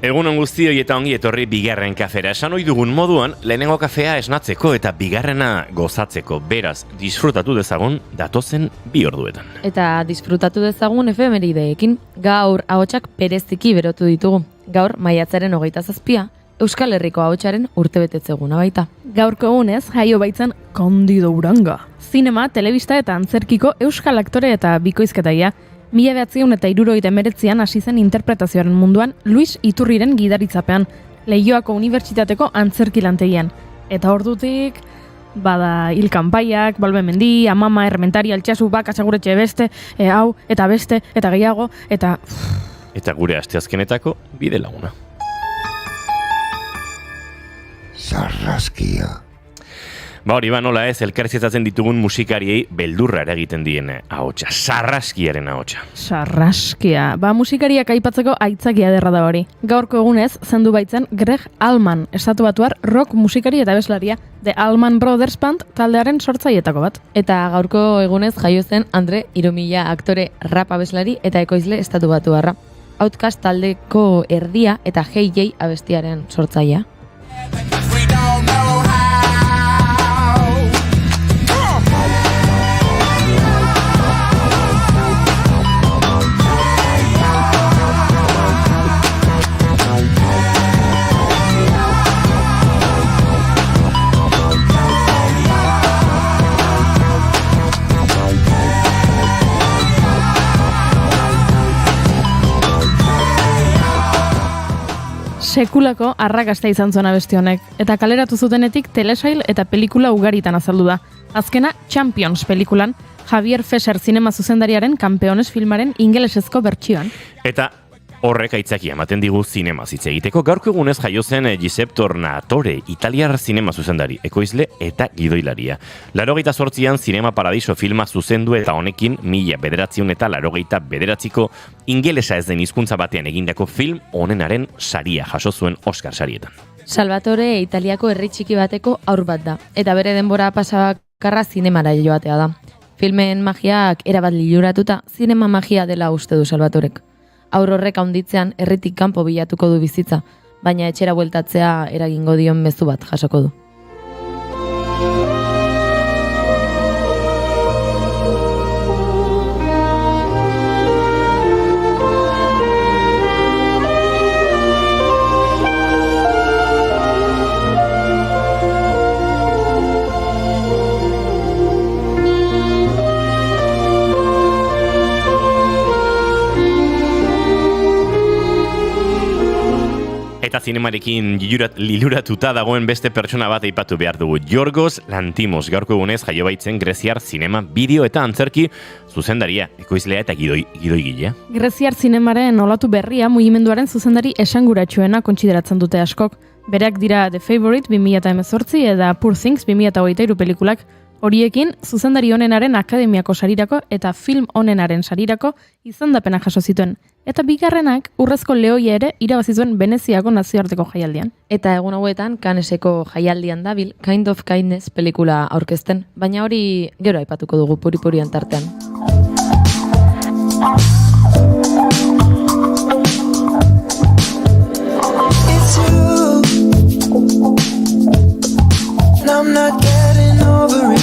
Egunon guztioi eta ongi etorri bigarren kafera. Esan ohi dugun moduan, lehenengo kafea esnatzeko eta bigarrena gozatzeko. Beraz, disfrutatu dezagun datozen 2 orduetan. Eta disfrutatu dezagun efemerideekin. Gaur ahotsak bereziki berotu ditugu. Gaur maiatzaren 27, Euskal Herriko ahotsaren urtebetetzeguna baita. Gaurko egunez jaio baitzen Candido Uranga. Zinema, telebista eta antzerkiko euskal aktore eta bikoizketaia. 1979an hasi zen interpretazioaren munduan Luis Iturriren gidaritzapean, Leioako Unibertsitateko antzerkilantegian. Eta ordutik, bada Hil Kanpaiak, Balbe Mendi, Amama, Errementari, Altsasu, Baka, Seguretxe beste, hau, eta beste, eta gehiago, eta... Eta gure asteazkenetako bide laguna. Sarraskia. Hori nola ez, elkarrizketatzen ditugun musikariei beldurra eragiten dien ahotsa, sarraskiaren ahotsa. Sarraskia. Musikariak aipatzeko aitzakia ederra da hori. Gaurko egunez, zendu baitzen Greg Allman, estatubatuar rock musikari eta abeslaria, The Allman Brothers Band taldearen sortzailetako bat. Eta gaurko egunez jaio zen Andre Irumilla aktore rap abeslari eta ekoizle estatubatuarra. Outcast taldeko erdia eta Hey Jay abestiaren sortzailea. Sekulako arrakasta izan zuen abesti honek, eta kaleratu zutenetik telesail eta pelikula ugaritan azaldu da. Azkena Champions pelikulan, Javier Fesser zinema zuzendariaren Campeones filmaren ingelesezko bertsioan. Eta horrek aitzakia ematen digu zinema hitz egiteko. Gaurko egunez jaio zen Giuseppe Tornatore, italiar zinema zuzendari, ekoizle eta gidoilaria. 88an Zinema Paradiso filma zuzendu eta honekin 1989ko ingelesa ez den hizkuntza batean egindako film onenaren saria jaso zuen Oscar sarietan. Salvatore Italiako herri txiki bateko haur bat da, eta bere denbora pasabakarra zinemara joatea da. Filmen magiak erabat liluratuta, zinema magia dela uste du Salvatorek. Haur horrek handitzean herritik kanpo bilatuko du bizitza, baina etxera bueltatzea eragingo dion mezu bat jasoko du. Eta zinemarekin liluratuta dagoen beste pertsona bat aipatu behar dugu. Yorgos Lanthimos, gaurko egunez jaio baitzen greziar zinema, bideo eta antzerki zuzendaria, ekoizlea eta gidoigilea. Greziar zinemaren olatu berria mugimenduaren zuzendari esanguratsuena kontsideratzen dute askok. Berak dira The Favorite 2018 eta Poor Things 2023 pelikulak. Horiekin, zuzendari onenaren akademiako sarirako eta film onenaren sarirako izendapena jaso zituen. Eta bigarrenak urrezko lehoia ere irabazi zuen Veneziako nazioarteko jaialdian. Eta egun hauetan Canneseko jaialdian dabil Kind of Kindness pelikula aurkezten, baina hori gero aipatuko dugu puri-purian tartean. I'm not getting over it.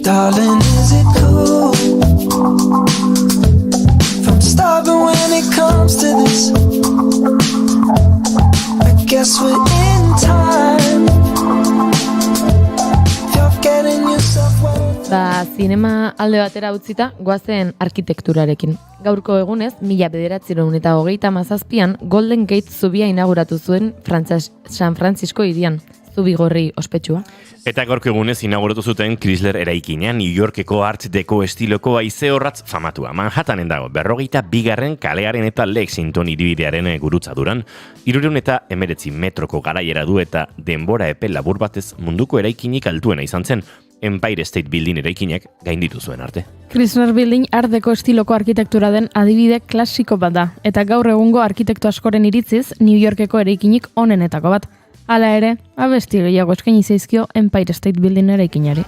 Darling, is it cool? From starving when it comes to this. I guess we're in time. If you're getting yourself well. Zinema alde batera utzita, goazen arkitekturarekin. Gaurko egunez, 1937an Golden Gate zubia inauguratu zuen San Francisco hirian, zubi gorri ospetsua. Eta gaurko egunez inauguratu zuten Chrysler eraikina, New Yorkeko Art Deco estiloko haize horratz famatua. Manhattanen dago, 42. kalearen eta Lexington hiribidearen gurutzaduran, 319 metroko garaiera du eta denbora epe labur batez munduko eraikinik altuena izan zen, Empire State Building eraikinak gainditu zuen arte. Chrysler Building Art Deco estiloko arkitektura den adibide klasiko bat da, eta gaur egungo arkitekto askoren iritziz New Yorkeko eraikinik onenetako bat. Hala ere, abesti gehiago eskaini zaizkio Empire State Building eraikinari.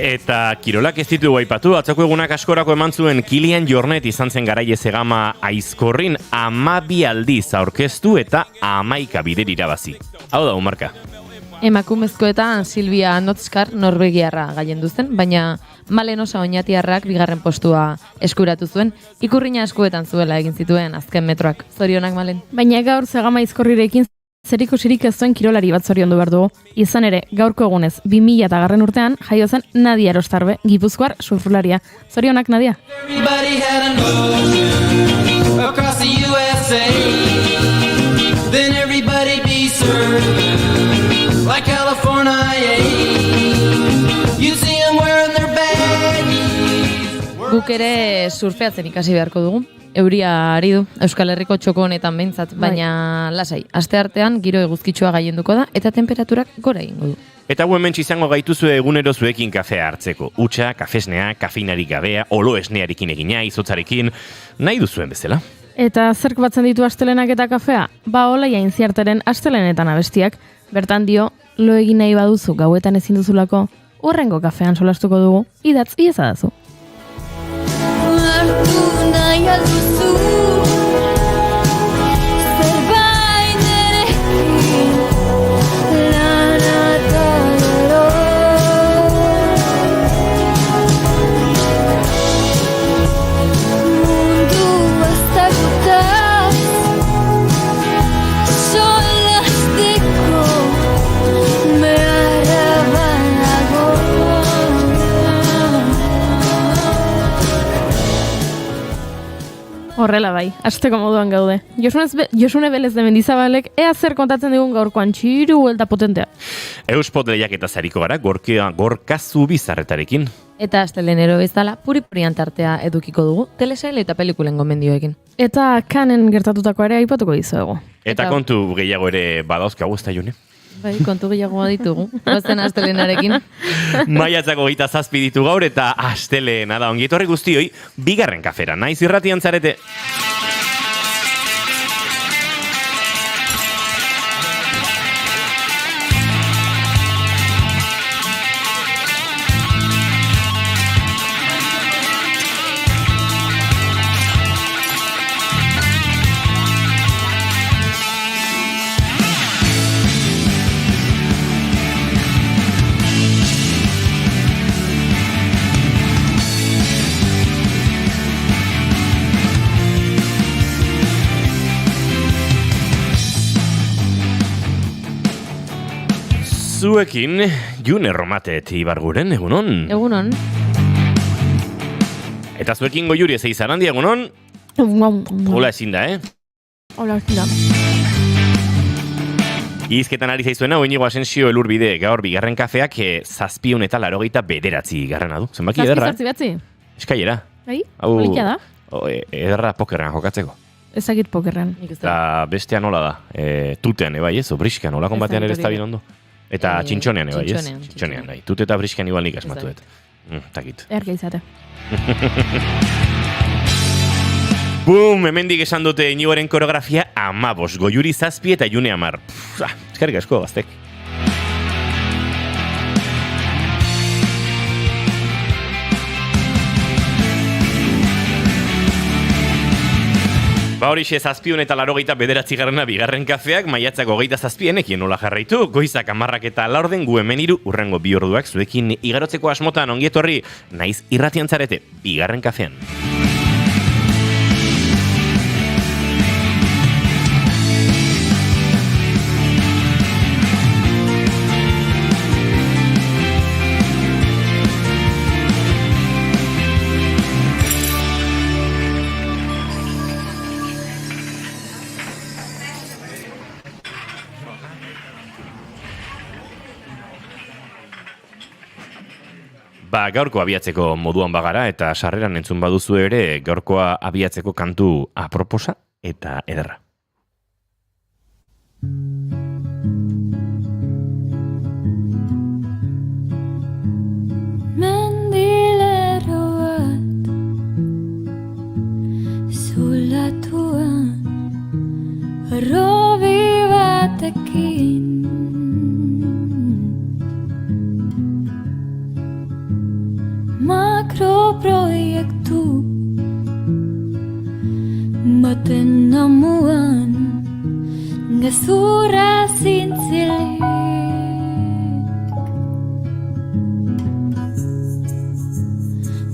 Eta kirolak ez ditugu aipatu, atzoko egunak askorako eman zuen Kilian Jornet izan zen garaile zegama aizkorrin 12 aldiz aurkeztu eta 11 bider irabazi. Hau da, Marka. Emakumezkoetan Silvia Notskar norvegiarra gailendu zen, baina Malen Osa oinatiarrak bigarren postua eskuratu zuen, ikurrina eskuetan zuela egin zituen azken metroak. Zorionak, Malen. Baina gaur zegama aizkorrirekin zerikusirik ez zuen kirolari bat zoriondu behar dugu. Izan ere, gaurko egunez, 2000 urtean, jaio zen Nadia Erostarbe, Gipuzkoar surflaria. Zorionak, Nadia. Everybody had an ocean across the USA. Then everybody be served like California. You see them wearing their baggies. Guk ere surfeatzen ikasi beharko dugu. Euria ari du, Euskal Herriko txoko honetan behintzat, baina lasai. Aste artean giro eguzkitsua gailenduko da eta temperaturak gora egingo du. Eta hementsi izango gaituzue egunero zuekin kafea hartzeko. Utxa, kafesnea, kafeinarik gabea, olo esnearekin egina, izotzarekin, nahi duzuen bezala. Eta zerk batzen ditu astelenak eta kafea? Ba, hola jainziarteren astelenetan abestiak. Bertan dio, lo egin nahi baduzu gauetan ezin duzulako, urrengo kafean solastuko dugu, idatz iezadazu. Hartu nahi alduzu zerbait nerekin lana eta gero mundu baztakutaz solasteko beharra banago. Horrela bai, asteko moduan gaude. Josune Belez de Mendizabalek ea zer kontatzen digun gaurkoan txiru huelta potentea. Euspot lehiaketa zariko gara, gorka zubizarretarekin. Eta astelenero bezala, puri-purian tartea edukiko dugu, telesail eta pelikulen gomendioekin. Eta kanen gertatutako ere aipatuko dizuegu. Eta kontu gehiago ere badauzkagu, ez da, June? Bai, kontu gehiagoa ditugu. Gozen astelenarekin. Maiatzako 7 ditu gaur eta astelena da ongietorri guztioi, bigarren kafera, naiz irratian zarete. Zuekin, June Romatet Ibarguren, egunon. Egunon. Eta zuekin Goiuri ez Zarandi, egunon. Hola ezin da, Hola ezin da. Izketan ari zaizuena, Oinigo Asensio Elurbide, gaur bigarren kafeak 709 garrana du. Zenbaki ederra? 7 Eskailera. Bai, polikia da. Ederra pokerran jokatzeko. Ezagit pokerran. Eta bestean nola da, tutean bai ez, o briskan, nola konbatean ere ez da binondu. Eta txintxonean bai ez? Txintxonean, bai. Tute eta briskan igual nik asmatu dut. Takit. Erga izate. Bum, hemendik esan dute Inigoren koreografia 15, Goiuri 7 eta June 10. Eskerrik asko, gaztek. Ba horixe 7 eta 89 bigarren kafeak maiatzako 27ekin nola jarraitu, goizak 10 eta 4 gu hemen hiru urrengo 2 orduak zuekin igarotzeko asmotan ongietorri naiz irratian zarete bigarren kafean. Ba, gaurko abiatzeko moduan bagara eta sarreran entzun baduzu ere gaurkoa abiatzeko kantu aproposa eta ederra. Mendilero bat zulatuan robi batekin makroproiektu baten amuan gezurra zintzilik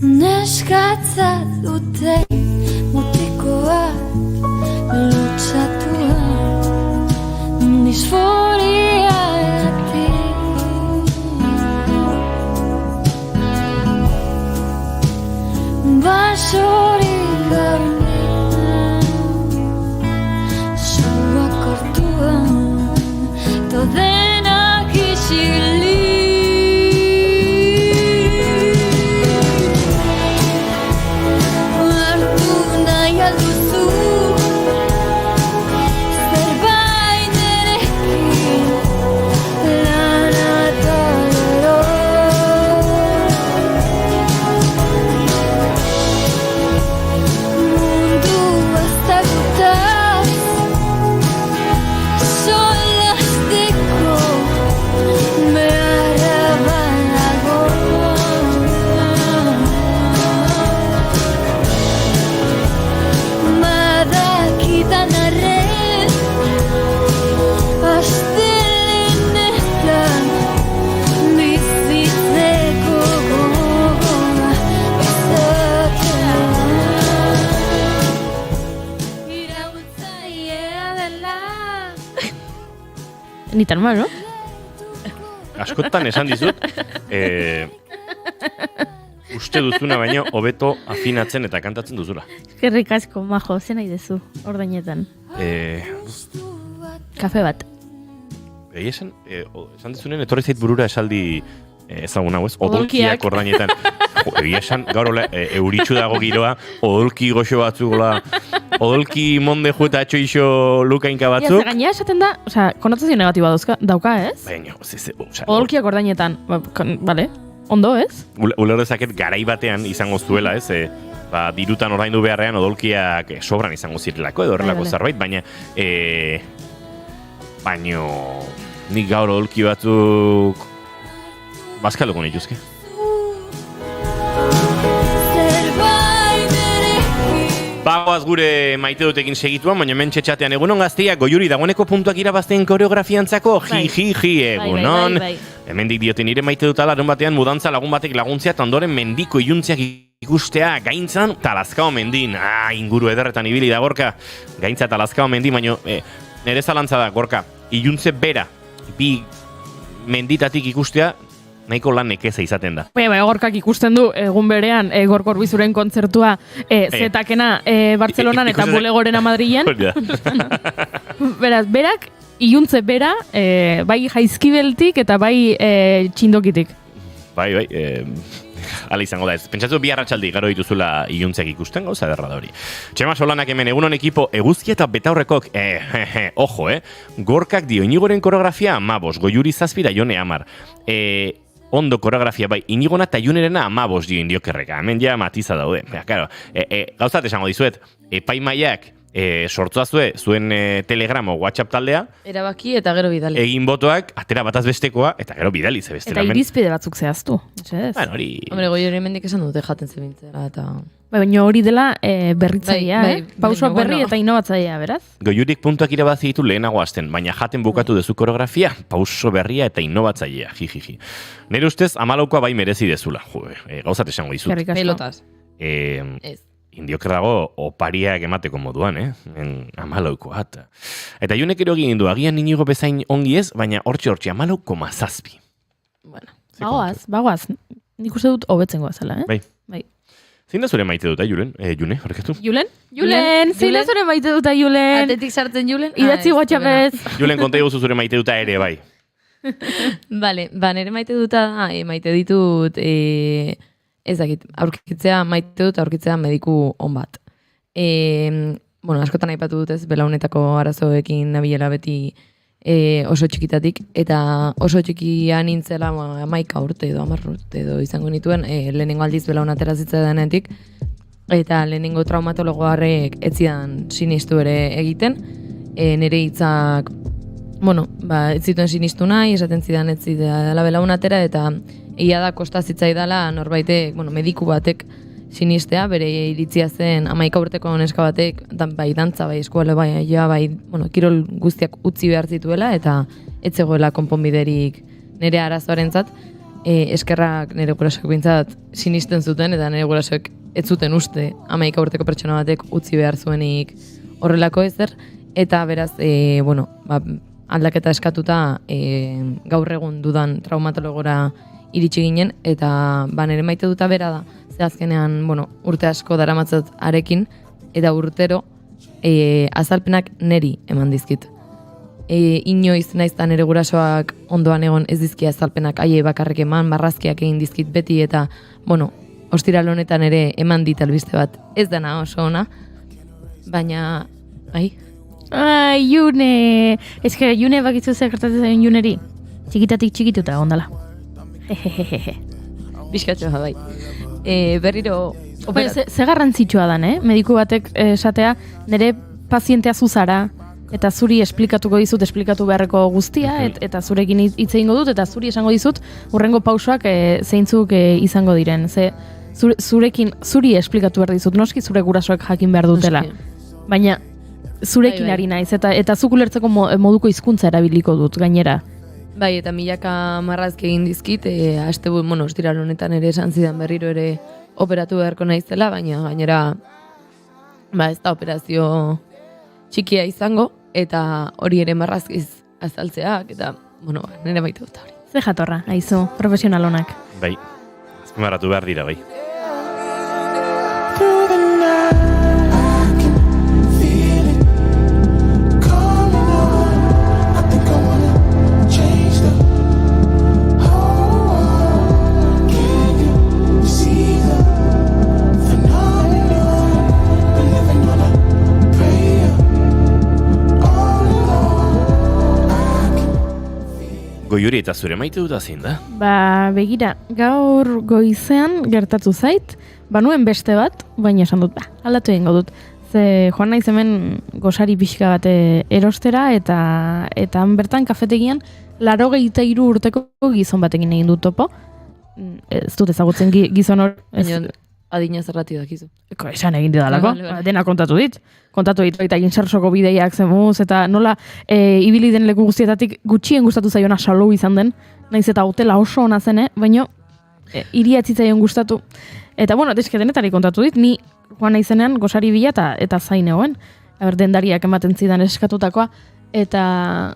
neskatza dute mutikoak lutsatuak disforiagatik basorik garunean zuak ortuan todenak isilik hartu nahi alduzu zerbait erekin lana tolero mundu ezagutaz solasteko beharra badago badakidan arren astelenetan bizitzeko gogoa izatea iraultzailea dela Ni tan mal, no? Askotan esan dizut, uste duzuna baino hobeto afinatzen eta kantatzen duzula. Eskerrik asko, majo, zen nahi dezu, ordainetan. Kafe bat. Esan dizunen, etorri zait burura esaldi ezagun hau ez, Odolkiak. odolkiak ordainetan. Egia esan, gaur hola, euritxu dago giroa, odolki goxo batzuk, hola, odolki monde ju eta atxoixo lukainka Ia, batzuk. ze gainera esaten da, osea, konotazio negatiba dauka, ez? Baina, osea, Odolkiak ordainetan, vale, ondo, ez? uler dezaket garai batean izango zuela, ez? Dirutan ordaindu beharrean odolkiak sobran izango zirelako edo horrelako Bai, zerbait, baina nik gaur odolki batzuk bazkalduko nituzke. zerbait erekin Bagoaz gure maite dutekin segituan, baina mentxe txatean egunon gaztiak, goiuri dagoeneko puntuak irabazten koreografiantzako, Bai. egunon. Bai. Hemendik dioten nire maite dut larun batean mudantza lagun batek laguntzea eta ondoren mendiko iluntziak ikustea gaintzan talazkao mendin. Inguru ederretan ibili da Gorka. Gaintza talazkao mendin, baino nire zalantza da Gorka. Iluntze bera, bi menditatik ikustea nahiko lan nekeza izaten da. Baina, Gorkak ikusten du, egun berean, Gorka Orbizuren kontzertua zetakena Bartzelonan eta Ikusten- Bulegorena Madrilen. Hori da. Beraz, berak, iluntze bera, bai jaizkibeltik eta bai txindokitik. Bai, ala izango da ez. Pentsatu bi arratsaldi garo dituzula iluntzeak ikusten, gauza ederra da hori. Txema Solanak hemen egunon ekipo eguzki eta betaurrekok, ojo, Gorkak dio Inigoren koreografia 15, Goiuri 7 da Jone 10. Ondo koreografia bai, Inigona eta Junerena 15 dio Indiokerreka. Hemen ja matiza daude. Claro, gauzat esango dizuet, epaimaiak sortzazue zuen Telegram o WhatsApp taldea, Erabaki eta gero bidali. egin botoak, atera bataz bestekoa, eta gero bidali ze bestela. Eta irizpide batzuk zehaztu. Ez? Bueno, hori... Hombre, Goiuri hemendik esan dute jaten zebintzera eta... Baina hori dela berritzailea, Bai, Pausoa baina, berri bueno. eta innovatzailea, beraz? Goiurik puntuak irabazi ditu lehenago hasten, baina jaten bukatu dezu koreografia, pauso berria eta innovatzailea, jijiji. Nire ustez, 14koa bai merezi dezula, gauzat esango dizut. Eskerrik asko. Pelotaz. Ez. Ez. Indioker dago opariak emateko moduan, 14koa. Eta Junek ero egin du, agian Inigo bezain ongi ez, baina hortxe 14,7. Bueno. Bagoaz. Nik uste dut hobetzen goazela, Bai. Bai. Zein da zure maite dut, June, horrekatu? Julen, Julen, zein da zure maite duta, Julen? Atetik sartzen Julen? Idatzi WhatsAppez. Julen, konta iguzu zure maite duta ere, bai. Bale, nire maite duta da, maite ditut, ez dakit, aurkitzea mediku on bat. Bueno, askotan aipatu dut ez, belaunetako arazoekin nabilela beti oso txikitatik, eta oso txikia nintzela 11 urte edo 10 urte edo izango nituen, lehenengo aldiz belaunatera zitza denetik, eta lehenengo traumatologoarrek ez zidan sinistu ere egiten, nire hitzak, bueno, ez zituen sinistu nahi, esaten zidan ez zidala belaunatera, eta egia da kosta zitzaidala norbaitek, mediku batek sinistea, bere iritzia zen 11 urteko neska batek, bai dantza, bai eskola, bai, kirol guztiak utzi behar zituela, eta ez zegoela konponbiderik nire arazoarentzat, eskerrak nire gurasoek bintzat sinisten zuten, eta nire gurasoek ez zuten uste 11 urteko pertsona batek utzi behar zuenik horrelako ezer, eta beraz, aldaketa eskatuta gaur egun dudan traumatologora iritsi ginen, eta nire maite duta bera da, ze azkenean, urte asko daramatzat arekin, eta urtero azalpenak neri eman dizkit. Inoiz naizta nire gurasoak ondoan egon ez dizki azalpenak aie bakarrik eman, marrazkiak egin dizkit beti, eta, ostiral honetan ere eman dit albiste bat. Ez dana oso ona, baina, Ai, June! Ez que June bakitzu zer gertatzen zain Juneri. Txikitatik txikituta ondala. Hehehehe. Bizkatxoa bai. Berriro... Ze garrantzitsua dan, mediku batek esatea, nire pazientea zuzara, eta zuri esplikatu beharreko guztia, eta zurekin hitz egingo dut, eta zuri esango dizut, hurrengo pausoak zeintzuk izango diren. Ze zuri esplikatu behar dizut, noski zure gurasoak jakin behar dutela. Baina zurekin ari naiz, eta zuk ulertzeko moduko hizkuntza erabiliko dut, gainera. Bai, eta milaka marrazki egin dizkit, ostiral honetan ere esan zidan berriro ere operatu beharko naizela, baina gainera ez da operazio txikia izango, eta hori ere marrazkiz azaltzeak, eta, nire baita dut hori. Ze jatorra, aizu, profesional honak. Bai, azpimarratu behar dira, bai. Through the night, I can feel it coming on. I think I wanna change the whole world. Can you see the phenomenon? Been living on a prayer all alone. I can Goiuri eta zure maite dut zein da? Begira, gaur goizean gertatu zait, banuen beste bat, baina esan dut, aldatu egingo dut. Ze joan naiz hemen gosari pixka bat erostera, eta bertan kafetegian 83 urteko gizon batekin egin dut topo. Ez dut ezagutzen gizon hor. Adina zerrati dakizu. Esan egin didalako, Vale. dena kontatu dit. Kontatu dit, eta insarsoko bideiak zemuz, eta nola ibili den leku guztietatik gutxien gustatu zaiona salou izan den, naiz eta hotela oso ona zen, baino iria ez zitzaion gustatu. Eta denetari kontatu dit, ni joan naizenean gosari bila eta zain egoen. Dendariak ematen zidan eskatutakoa, eta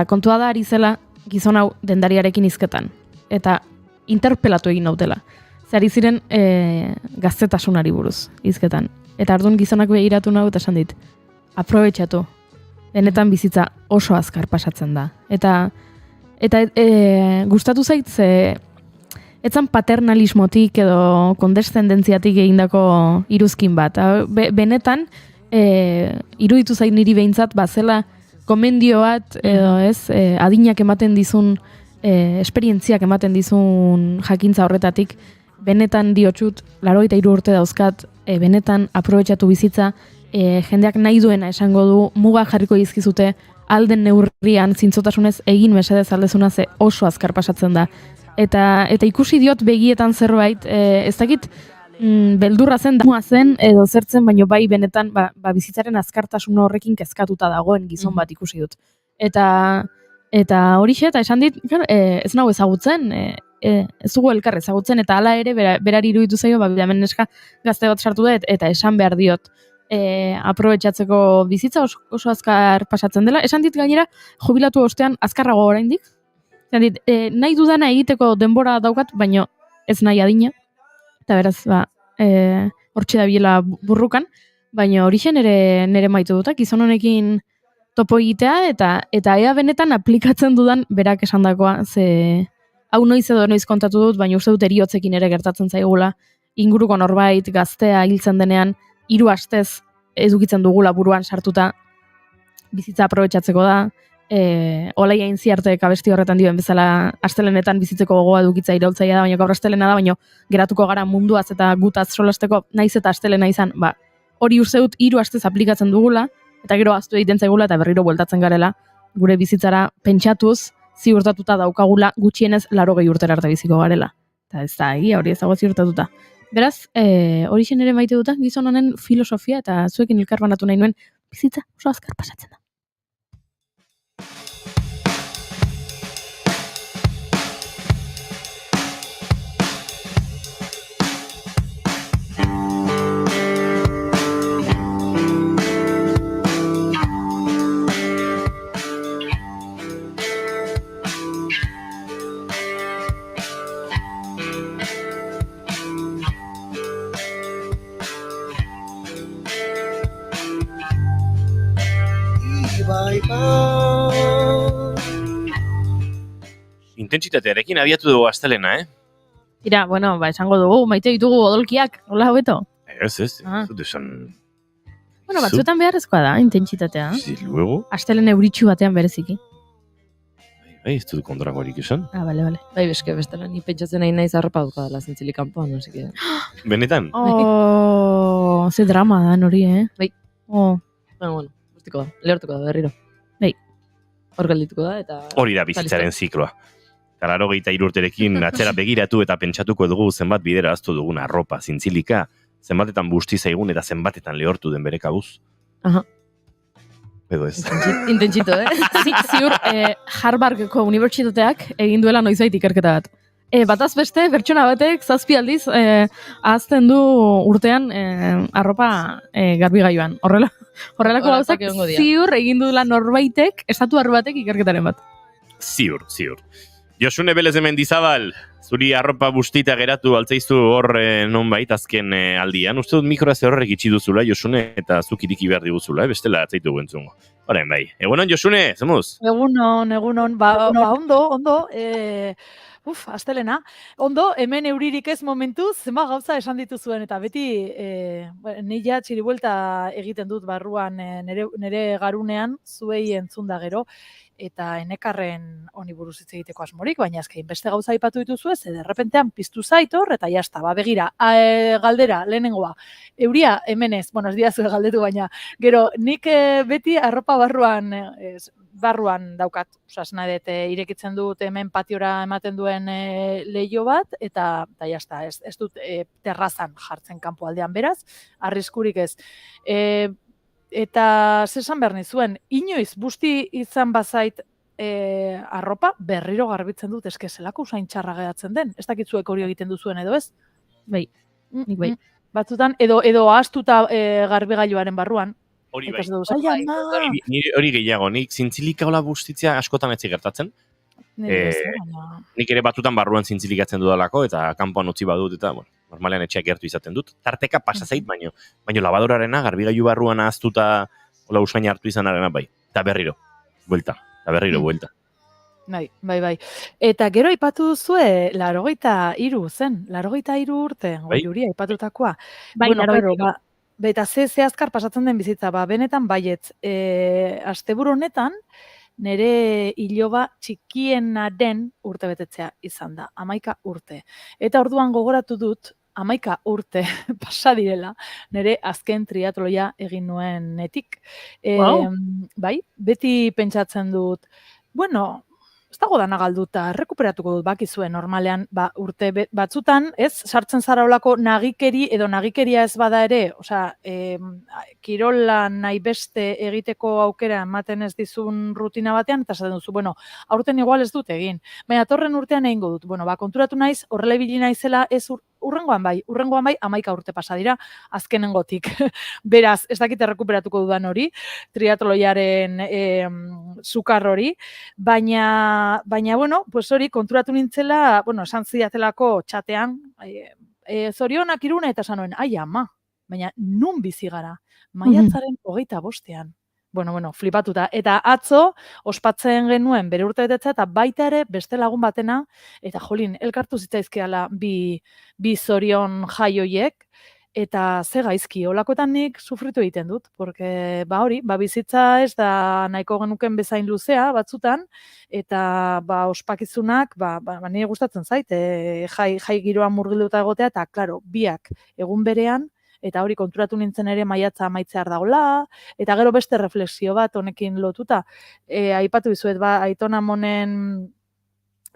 kontua da ari zela gizon hau dendariarekin hizketan. Eta interpelatu egin nautela. Zari ziren gaztetasunari buruz hizketan. Eta ardun gizonak begiratu nahu eta esan dit, aprobetxatu, benetan bizitza oso azkar pasatzen da. Eta gustatu zait ze etzan paternalismotik edo kondeszendentziatik egindako iruzkin bat. Benetan, iruditu zait niri behintzat, zela komendio bat, edo adinak ematen dizun, esperientziak ematen dizun jakintza horretatik, benetan diotsut, 83 urte dauzkat, benetan aprobetxatu bizitza, jendeak nahi duena esango du, muga jarriko dizkizute, alden neurrian zintzotasunez egin mesedez aldezuna ze oso azkar pasatzen da. Eta ikusi diot begietan zerbait, ez dakit beldurra zen, damua zen, edo zertzen, baino bai benetan bizitzaren azkartasun horrekin kezkatuta dagoen gizon bat ikusi dut. Eta horixe, eta esan dit, ez nago ezagutzen, ez dugu elkar ezagutzen, eta hala ere berari iruditu zaio, hemen neska gazte bat sartu da, eta esan behar diot, aprobetxatzeko bizitza oso azkar pasatzen dela. Esan dit gainera, jubilatu ostean azkarrago oraindik. Esan dit, nahi dudana egiteko denbora daukat, baino ez nahi adina. Eta beraz, hortxe da biela burrukan, baina horixe nire maitu dutak, gizon honekin topo egitea, eta ea benetan aplikatzen dudan berak esandakoa, ze hau noiz edo noiz kontatu dut, baina uste dut eriotzekin ere gertatzen zaigula, inguruko norbait gaztea hiltzen denean, 3 astez edukitzen dugula buruan sartuta, bizitza aprobetxatzeko da, Olai Aintziartek abesti horretan dioen bezala astelenetan bizitzeko gogoa edukitza iraultzaia da, baina gaur astelena da, baina geratuko gara munduaz eta gutaz solasteko naiz eta astelena izan, hori uste dut 3 astez aplikatzen dugula, eta gero ahaztu egiten zaigula eta berriro bueltatzen garela, gure bizitzara pentsatuz, ziurtatuta daukagula gutxienez 80 urtera arte biziko garela. Eta ez da egia hori ez dago ziurtatuta. Beraz, hori ere maite duta, gizon honen filosofia eta zuekin elkarbanatu nahi nuen bizitza oso azkar pasatzen da. Intentsitatearekin abiatu dugu astelena, Tira, bueno, esango dugu, maite ditugu odolkiak, hola hobeto. Ez, Ah. zut esan... Bueno, batzuetan beharrezkoa da, intentsitatea. Si, luego... Astelen euritxu batean bereziki. Bai, ez dut kontrakoarik esan. Ah, bale. Bai, beske, bestela, ni pentsatzen nahi naiz arropa duka dela zintzilik kanpoan, no seke. Benetan? Oh, ze drama da hori, Bai. Oh, Bueno, guztiko da, lehortuko da berriro. Bai. Hor geldituko da, eta... Hori da bizitzaren zikloa. Eta 83 urterekin atzera begiratu eta pentsatuko dugu zenbat bidera aztu dugun arropa, zintzilika, zenbatetan busti zaigun eta zenbatetan lehortu den bere kabuz. Aha. Edo ez. Intentsito, ziur, Harvardko unibertsitateak egin duela noizbait ikerketa bat. Bataz beste, pertsona batek 7 aldiz ahazten du urtean arropa garbigailuan. Horrelako Horatak gauzak egongo dira. ziur egin duela norbaitek, estatu batek ikerketaren bat. Ziur. Josune Belez de Mendizabal, zuri arropa bustita geratu altzaizu hor nonbait azken aldian. Uste dut mikroa ze horrek itxi duzula, Josune, eta zuk iriki behar diguzula, bestela atzaitu guentzungo. Horain bai. Egunon, Josune, zemuz? Egunon, ba ondo, astelena. Ondo, hemen euririk ez momentuz, zenba gauza esan dituzuen, eta beti ni ja txiribuelta egiten dut barruan nere garunean, zuei entzunda gero, eta enekarren honi buruz hitz egiteko asmorik, baina azkein beste gauza aipatu dituzue, ze derrepentean piztu zaitor, eta jazta, begira, galdera, lehenengoa, euria hemen ez, bueno, ez diazue galdetu, baina, gero, nik beti arropa barruan daukat, osasna dut, irekitzen dut hemen patiora ematen duen leio bat, eta jazta, ez dut terrazan jartzen kanpo aldean beraz, arriskurik ez. Eta zesan behar nizuen, inoiz busti izan bazait arropa berriro garbitzen dut, eske zelako usain txarra geratzen den, ez dakitzuek hori egiten duzuen edo ez? Bai, nik bai. Batzutan, edo ahaztuta garbigailuaren barruan. Hori Eta bai. ez dut, ai ama! Hori gehiago, nik zintzilika hola bustitzea askotan etzi gertatzen. Nik ere batutan barruan zintzilikatzen dudalako eta kanpoan utzi badut eta, bueno, normalean etxeak gertu izaten dut. Tarteka pasa zait, baino labadorarena, garbigailu barruan ahaztuta hola usain hartu izanarena bai. Eta berriro, buelta. Bai. Eta gero aipatu duzue, 83 zen, 83 urte, Bai. Juri aipatutakoa. Bai, Bueno, 83. claro, eta ze azkar pasatzen den bizitza, benetan baietz. Asteburu honetan, nere iloba txikienaren urtebetetzea izan da, 11 urte. Eta orduan gogoratu dut, 11 urte pasa direla, nere azken triatloia egin nuenetik. Wow. Bai, beti pentsatzen dut, bueno, ez dago dana galduta, rekuperatuko dut bakizue normalean, urte batzutan, ez, sartzen zara olako nagikeri edo nagikeria ez bada ere, osea, kirola nahi beste egiteko aukera ematen ez dizun rutina batean, eta esaten duzu, bueno, aurten igual ez dut egin, baina torren urtean egingo dut, bueno, konturatu naiz, horrela ibili naizela ez urrengoan bai, 11 urte pasa dira, azkenengotik. Beraz, ez dakit errekuperatuko dudan hori, triatloiaren sukar hori, baina, bueno, pues hori konturatu nintzela, bueno, esan zidatelako txatean, zorionak Irune, eta esan nuen, ai ama, baina nun bizi gara, maiatzaren 25ean. Bueno, flipatuta. Eta atzo, ospatzen genuen bere urtebetetzea, eta baita ere beste lagun batena, eta jolin, elkartu zitzaizkeala bi zorion jaioiek, eta ze gaizki, holakoetan nik sufritu egiten dut, porque hori, bizitza ez da nahiko genuken bezain luzea batzutan, eta ospakizunak, nire gustatzen zait, jai giroan murgilduta egotea, eta klaro, biak egun berean, eta hori konturatu nintzen ere maiatza amaitzear dagola, eta gero beste refleksio bat honekin lotuta. Aipatu dizuet, Aiton Amonen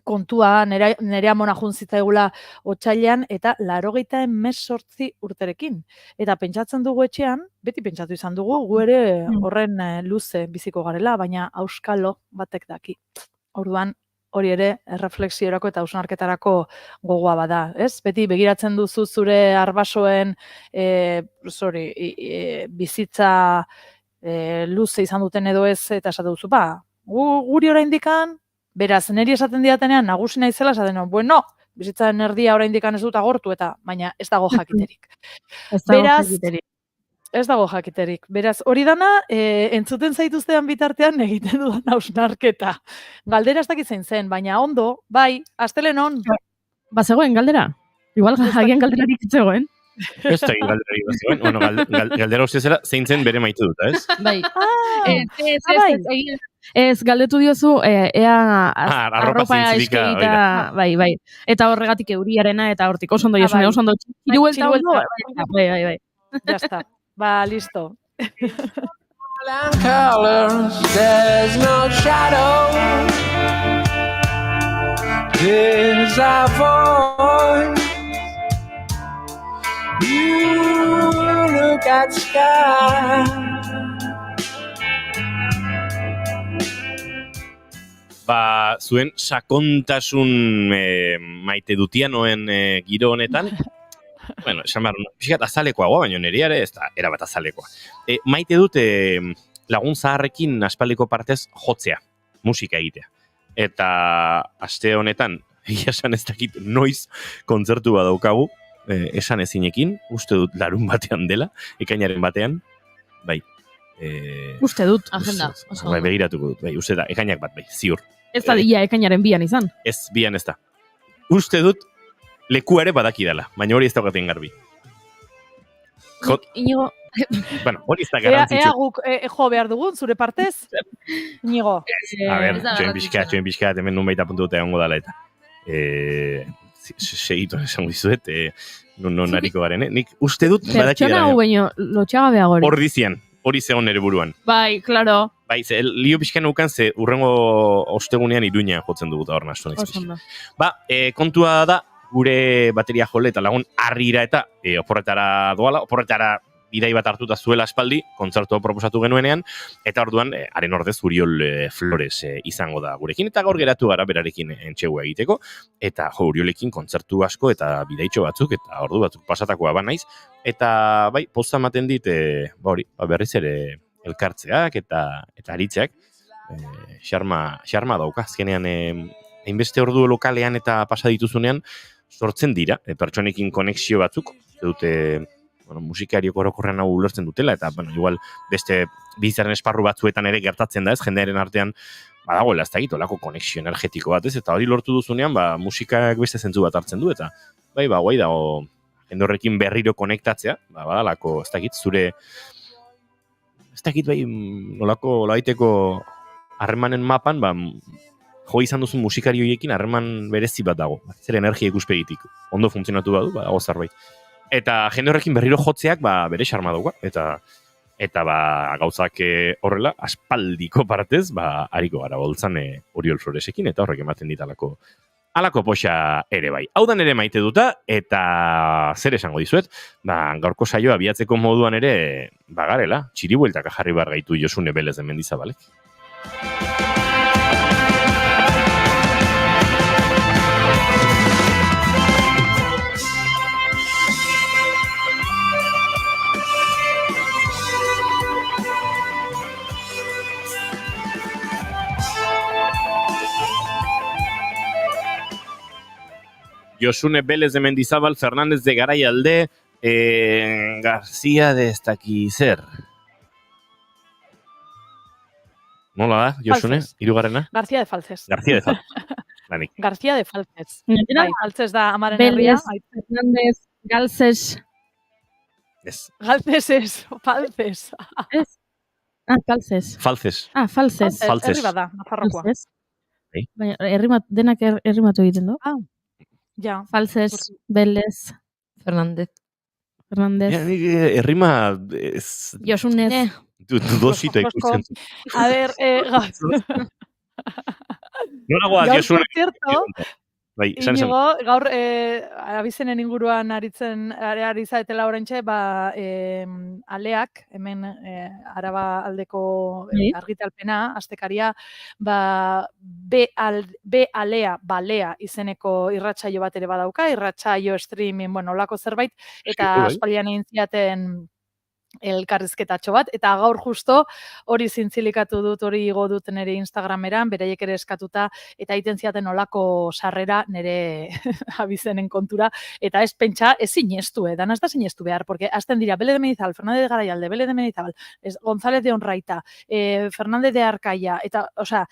kontua, nere amona juntzitzaigula otsailean, eta 98 urterekin. Eta pentsatzen dugu etxean, beti pentsatu izan dugu, gu ere horren luze biziko garela, baina auskalo batek daki. Orduan, hori ere erreflexiorako eta hausnarketarako gogoa bada, ez? Beti begiratzen duzu zure arbasoen bizitza luze izan duten edo ez, eta esate duzu, guri oraindikan, beraz, niri esaten didatenean nagusi naizela, esaten nuen, bueno, bizitzaren erdia oraindikan ez dut agortu, eta baina ez dago jakiterik. Ez dago jakiterik. Beraz, hori dana, entzuten zaituztean bitartean egiten dudan hausnarketa. Galdera ez dakit zein zen, baina ondo, bai, astelen on. Bazegoen galdera? Igual jagian galderarik zegoen. Ez da galderarik bazegoen. Bueno, galdera uste zera, zein zen bere maitu dut, ez? Bai. Ez, galdetu diozu, ea arropa eskegita, bai. Eta horregatik euriarena, eta hortik oso ondo josune, oso ondo txiruelta ondo, bai. Ya está. Listo. And colors, there's no shadow. There's a voice. You look at sky. Zuen sakontasun maite dutianoen giro honetan, bueno, esan behar, pixkat azalekoagoa, baina nire ere, ez da, erabat azalekoa. Maite dut lagun zaharrekin aspaldiko partez jotzea, musika egitea. Eta aste honetan, egia esan ez dakit noiz kontzertu bat daukagu, esan ezinekin, uste dut larun batean dela, ekainaren batean, bai. Uste dut. Agenda. Bai, begiratuko dut, bai, uste da, ekainak bat, bai, ziur. Ez da dia ekainaren bian izan. Ez, bian ez da. Uste dut, leku ere badaki dela, baina hori ez daukaten garbi. Inigo... Bueno, hori ez da garantzitzu. Ea guk jo behar dugun, zure partez? Inigo. A ber, txoen pixkat, hemen nun baita puntu dute egongo dela eta. Segituan esango dizuet, non hariko garen, Nik uste dut badaki dela. Pertsona hau baino, lotxagabea gori. Hor dizian, hori zegoen nere buruan. Bai, klaro. Bai, lio pixkan ukan, ze urrengo ostegunean Iruña jotzen dugu da hor nastu. Kontua da, gure bateria jole eta lagun harrira eta oporretara doala, oporretara bidai bat hartuta zuela aspaldi, kontzertua proposatu genuenean, eta orduan, haren ordez Uriol Flores izango da gurekin, eta gaur geratu gara berarekin entxegua egiteko, eta Uriolekin kontzertu asko eta bidaitxo batzuk, eta ordu batzuk pasatakoa banaiz, eta bai, posta ematen dit, berriz ere elkartzeak eta aritzeak, xarma dauka, azkenean, hainbeste ordu lokalean eta pasa dituzunean, sortzen dira, pertsonekin konexio batzuk, dute, musikariok orokorrean hau ulertzen dutela, eta, igual, beste bizitzaren esparru batzuetan ere gertatzen da ez, jendearen artean, badagoela ez da egito, lako konexio energetiko bat ez, eta hori lortu duzunean, musikak beste zentzu bat hartzen du, eta, guai dago, jende horrekin berriro konektatzea, badalako, ez dakit, zure, ez dakit, nolako, laiteko harremanen mapan, jo izan duzun musikari horiekin harreman berezi bat dago, zer energia ikuspegitik, ondo funtzionatu badu, dago zerbait. Eta jende horrekin berriro jotzeak bere xarma dauka, eta gauzak horrela, aspaldiko partez, hariko gara boltzan Uriol Floresekin, eta horrek ematen ditalako alako poxa ere bai. Hau dan ere maite duta, eta zer esango dizuet, gaurko saioa abiatzeko moduan ere, garela, txiribueltaka jarri bar gaitu Josune Belez de Mendizabalek. Josune Belez de Mendizabal, Fernández de Garaialde, García de Estaquizer. Nola da, Josune? Hirugarrena? García de Falces. García de Falces. García de Falces. Falces da amaren herria. Fernández, Galces. Ez. Galces ez, Falces. Falces. Falces. Falces. Herri bada, Nafarrokoa. Baina, denak errimatu egiten du. Ja. Falces, Belez. Fernández. Fernandez. Ja, nik errima ez Josunez. dudosito ikusten. A ber, Nola goaz, gaur, Josune? por cierto, Bai, esan. Inigo, gaur abizenen inguruan ari zaetela oraintxe, aleak, hemen Araba aldeko argitalpena, astekaria, B alea, balea izeneko irratsaio bat ere badauka, irratsaio streaming, olako zerbait, eta Bai. aspaldian egin ziaten elkarrizketatxo bat, eta gaur justo hori zintzilikatu dut, hori igo dut nire Instagrameran, beraiek ere eskatuta, eta egiten ziaten olako sarrera nire abizenen kontura, eta ez pentsa, ez sinestu, dan ez da sinestu behar, porque azten dira, Bele de Menizabal, Fernández de Garaialde, Bele de Menizabal, González de Onraita, Fernández de Arkaia, eta, osea,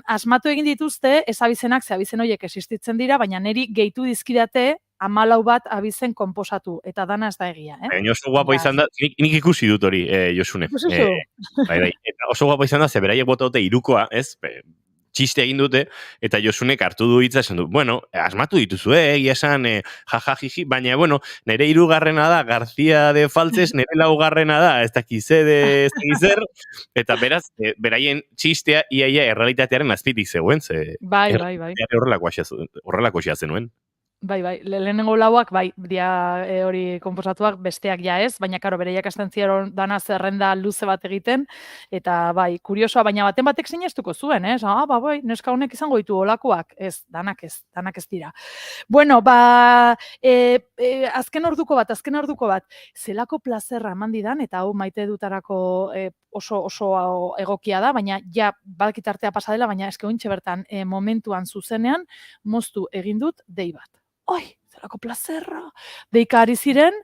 asmatu egin dituzte, ez abizenak, ze abizen horiek existitzen dira, baina niri gehitu dizkidate 14 bat abizen konposatu, eta dana ez da egia. Oso guapo izan da, nik ikusi dut hori, Josune. Bai, eta oso guapo izan da, ze beraiek bota dute irukoa, ez? Txiste egin dute, eta Josunek hartu du hitza esan du, asmatu dituzu, egia esan, jajajiji, baina, nire hirugarrena da, García de Faltzes, nire laugarrena da, ez dakize de zer, eta beraz, beraien txistea iaia errealitatearen azpitik zegoen, ze Bai. horrelakoa zenuen. Bai, lehenengo lauak, dia hori konposatuak besteak ja ez, baina karo, bereiak hasten ziren dana zerrenda luze bat egiten, eta kuriosoa, baina batek sinestuko zuen, neska honek izango ditu olakoak, ez, danak ez dira. Bueno, azken orduko bat, zelako plazerra eman didan, eta hau maite dutarako oso egokia da, baina ja, badakit artea pasa dela, baina eske ointxe bertan momentuan zuzenean, moztu egin dut dei bat. Oi, zelako plazerra. Deika ari ziren,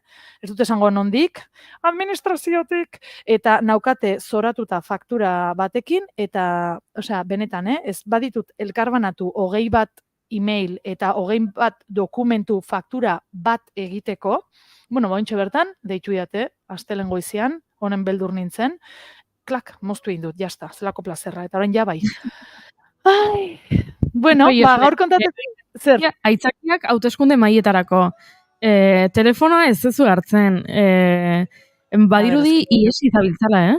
ez dut esango nondik, administraziotik, eta naukate zoratuta faktura batekin, eta, benetan, ez baditut elkarbanatu 20 bat e-mail eta 20 bat dokumentu faktura bat egiteko, bointxe bertan, deitu diate, astelehen goizian, honen beldur nintzen, klak, moztu egin dut, jazta, zelako plazerra, eta orain ja bai. Ai, gaur kontatzen, zer? Aitzakiak hauteskunde maietarako. Telefonoa ez zezu hartzen. Badirudi iesi zabiltzala,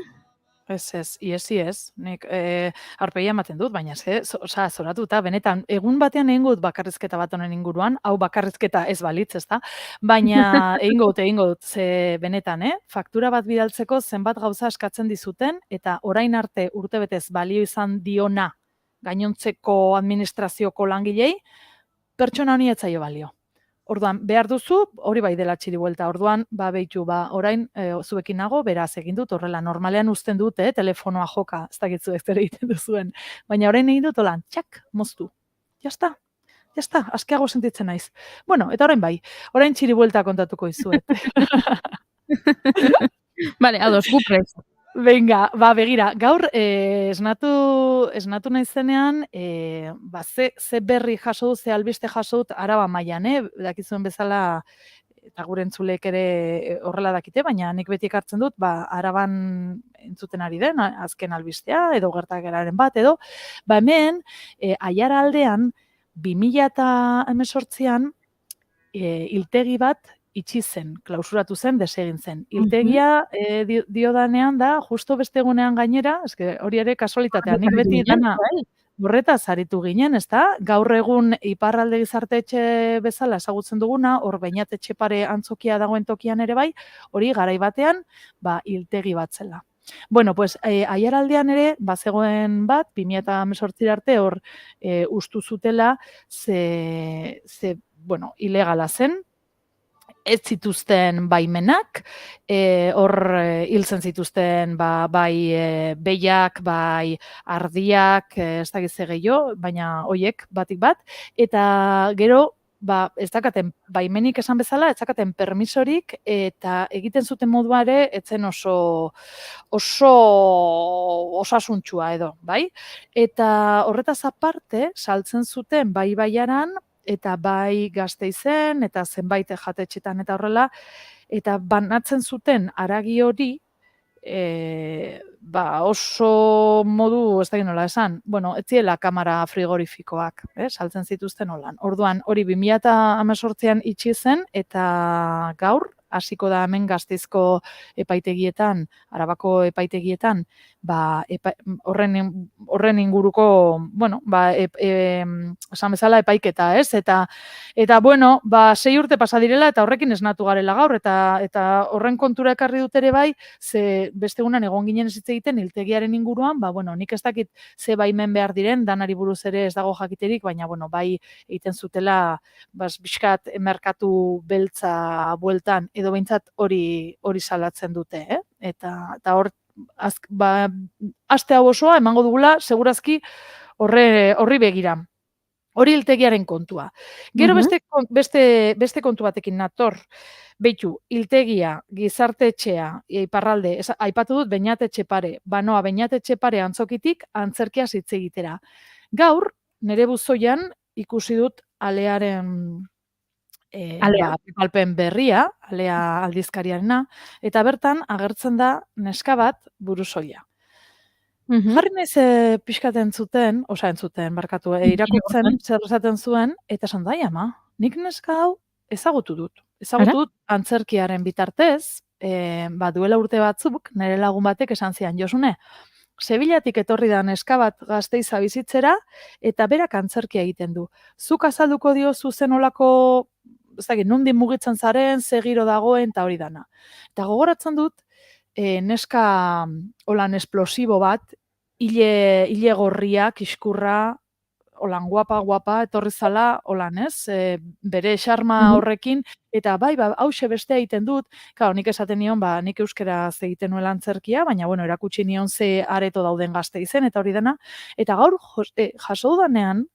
Ez, iesi ez. Nik arpegia ematen dut, baina zoratuta, benetan, egun batean egin dut bakarrizketa bat honen inguruan, hau bakarrizketa ez balitz, ez da? Baina egin dut, ze benetan, faktura bat bidaltzeko zenbat gauza eskatzen dizuten, eta orain arte urtebetez balio izan diona gainontzeko administrazioko langilei, pertsona honi etzaio balio. Orduan, behar duzu, hori bai dela txiri buelta, orduan, behitu, orain zuekin nago, beraz egin dut, horrela, normalean uzten dut, telefonoa joka, ez dakitzu ez ere egiten duzuen, baina orain egin dut, holan, txak, moztu. Jazta, askeago sentitzen naiz. Eta orain bai, orain txiri buelta kontatuko izuet. Bale, ados, gupres. Venga, begira, gaur esnatu naizenean, ze berri jaso dut, ze albiste jaso dut Araba mailan, dakizuen bezala, eta gure entzulek ere horrela dakite, baina nik beti ekartzen dut, Araban entzuten ari den, azken albistea, edo gertakeraren bat, edo, hemen, Aiara aldean, 2018an, hiltegi bat, itxi zen, klausuratu zen, desegin zen. Hiltegia diodanean da, justo beste egunean gainera, eske hori ere kasualitatea, nik beti dana horretaz aritu ginen, ezta? Gaur egun iparralde gizartetxe bezala ezagutzen duguna, hor Beñatetxe pare antzokia dagoen tokian ere bai, hori garai batean, hiltegi bat zela. Aiaraldean ere, bazegoen bat, 2018 arte hor ustu zutela, ilegala zen, ez zituzten baimenak, hor hiltzen zituzten bai behiak, bai ardiak, ez dakiz gehiago, baina hoiek batik bat, eta gero, ez dakaten baimenik esan bezala, ez dakaten permisorik, eta egiten zuten modua ere, etzen oso osasuntxua edo, bai? Eta horretaz aparte, saltzen zuten bai baiaran, eta bai Gasteizen, eta zenbait jatetxetan eta horrela, eta banatzen zuten haragi hori, oso modu, ez da nola esan, ez ziela kamara frigorifikoak, saltzen zituzten holan. Orduan, hori 2018an itxi zen, eta gaur, hasiko da hemen Gasteizko epaitegietan, Arabako epaitegietan, horren inguruko, bueno, esan bezala epaiketa, ez? Eta bueno, 6 urte pasa direla eta horrekin esnatu garela gaur eta horren kontura ekarri dut ere bai, ze beste egunean egon ginen ez hitz egiten hiltegiaren inguruan, bueno, nik ez dakit ze baimen behar diren, danari buruz ere ez dago jakiterik, baina bueno, bai egiten zutela bizkat merkatu beltza bueltan edo behintzat hori salatzen dute, Eta hor aste hau osoa emango dugula segurazki horri begira. Hori hiltegiaren kontua. Gero beste kontu batekin nator. Beitu, hiltegia, gizartetxea, iparralde, aipatu dut Beñat Pare, banoa Beñat Pare antzokitik antzerkia hitz egitera. Gaur, nere buzoian ikusi dut Alearen alpen berria, Alea aldizkariarena, eta bertan agertzen da neska bat burusoila. Jarri naiz pixkat entzuten, barkatu, irakurtzen zer esaten zuen, eta esan da, ama, nik neska hau ezagutu dut. Ezagutu dut antzerkiaren bitartez, duela urte batzuk, nire lagun batek esan zian, Josune, Sevillatik etorri da neska bat Gasteiza bizitzera, eta berak antzerkia egiten du. Zuk azalduko dio zuzen olako, nondik mugitzen zaren, ze giro dagoen, eta hori dana. Eta gogoratzen dut, neska holan esplosibo bat, hile gorria, kiskurra, holan guapa, etorri zala, holan bere xarma horrekin, eta hause beste egiten dut, nik esaten nion, nik euskeraz egiten nuela antzerkia, baina, erakutsi nion ze areto dauden Gasteizen, eta hori dena, eta gaur jaso dudanean,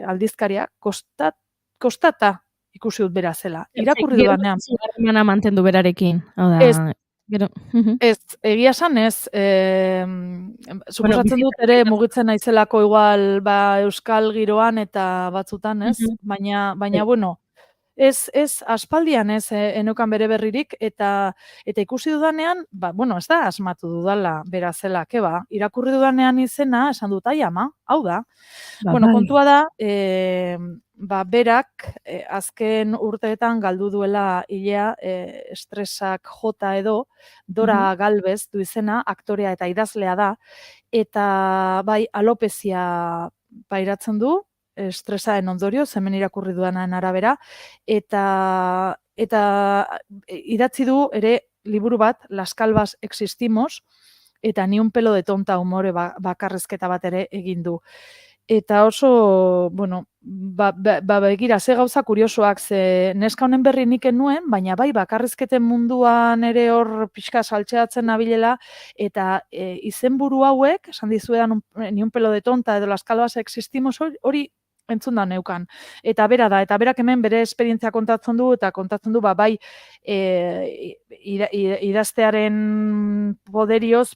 aldizkaria, kostata ikusi dut bera zela. Irakurri dudanean. Gero mantendu berarekin. Ez, egia esan ez, suposatzen dut ere mugitzen naizelako igual euskal giroan eta batzutan ez, baina bueno, ez aspaldian ez eneukan bere berririk eta ikusi dudanean, ez da asmatu dudala bera zela, irakurri dudanean izena, esan dut, ama, hau da. Kontua da, berak azken urteetan galdu duela hilea estresak jota edo, Dora Galvez du izena, aktorea eta idazlea da, eta alopezia pairatzen du, estresaren ondorio, hemen irakurri dudanaren arabera, eta idatzi du ere liburu bat, Las Calvas Existimos, eta Ni un pelo de tonta humore bakarrezketa bat ere egin du. Eta oso, begira, ze gauza kuriosoak, ze neska honen berri niken nuen, baina bakarrizketen munduan ere hor pixka saltxeatzen nabilela, eta izenburu hauek, esan dizuedan Ni un pelo de tonta edo Las Calvas Existimos, hori entzun da neukan. Eta bera da, eta berak hemen bere esperientzia kontatzen du, eta kontatzen du, idaztearen poderioz,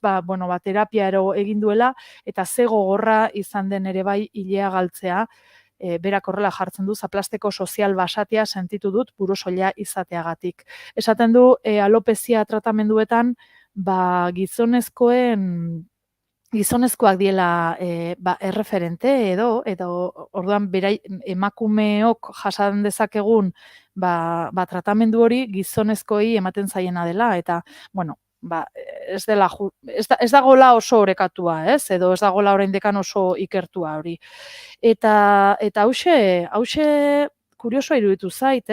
terapia ero egin duela, eta ze gogorra izan den ere hilea galtzea, berak horrela jartzen du, zaplasteko sozial basatia sentitu dut burusoila izateagatik. Esaten du, alopezia tratamenduetan, gizonezkoak diela erreferente edo orduan emakumeok jasan dezakegun tratamendu hori gizonezkoei ematen zaiena dela eta ez dagoela oso orekatua, edo ez dagoela oraindekan oso ikertua hori. Eta hause kuriosoa iruditu zait,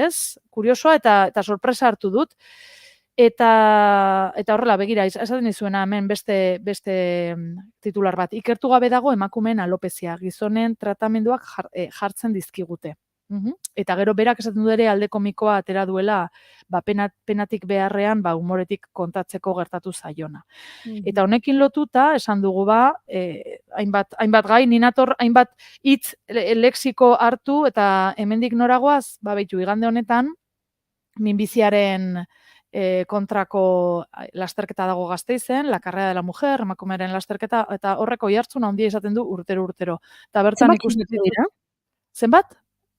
kuriosoa eta sorpresa hartu dut. Eta horrela, begira, esaten dizuena hemen beste titular bat. Ikertu gabe dago emakumeen alopezia, gizonen tratamenduak jartzen dizkigute. Eta gero berak esaten du ere alde komikoa atera duela penatik beharrean humoretik kontatzeko gertatu zaiona. Eta honekin lotuta, esan dugu hainbat gai, ninator hainbat hitz lexiko hartu eta hemendik noragoaz, beitu igande honetan, minbiziaren kontrako lasterketa dago Gasteizen, la carrera de la mujer, emakumearen lasterketa, eta horreko oihartzun handia izaten du urtero. Eta bertan ikusten dira? Zenbat?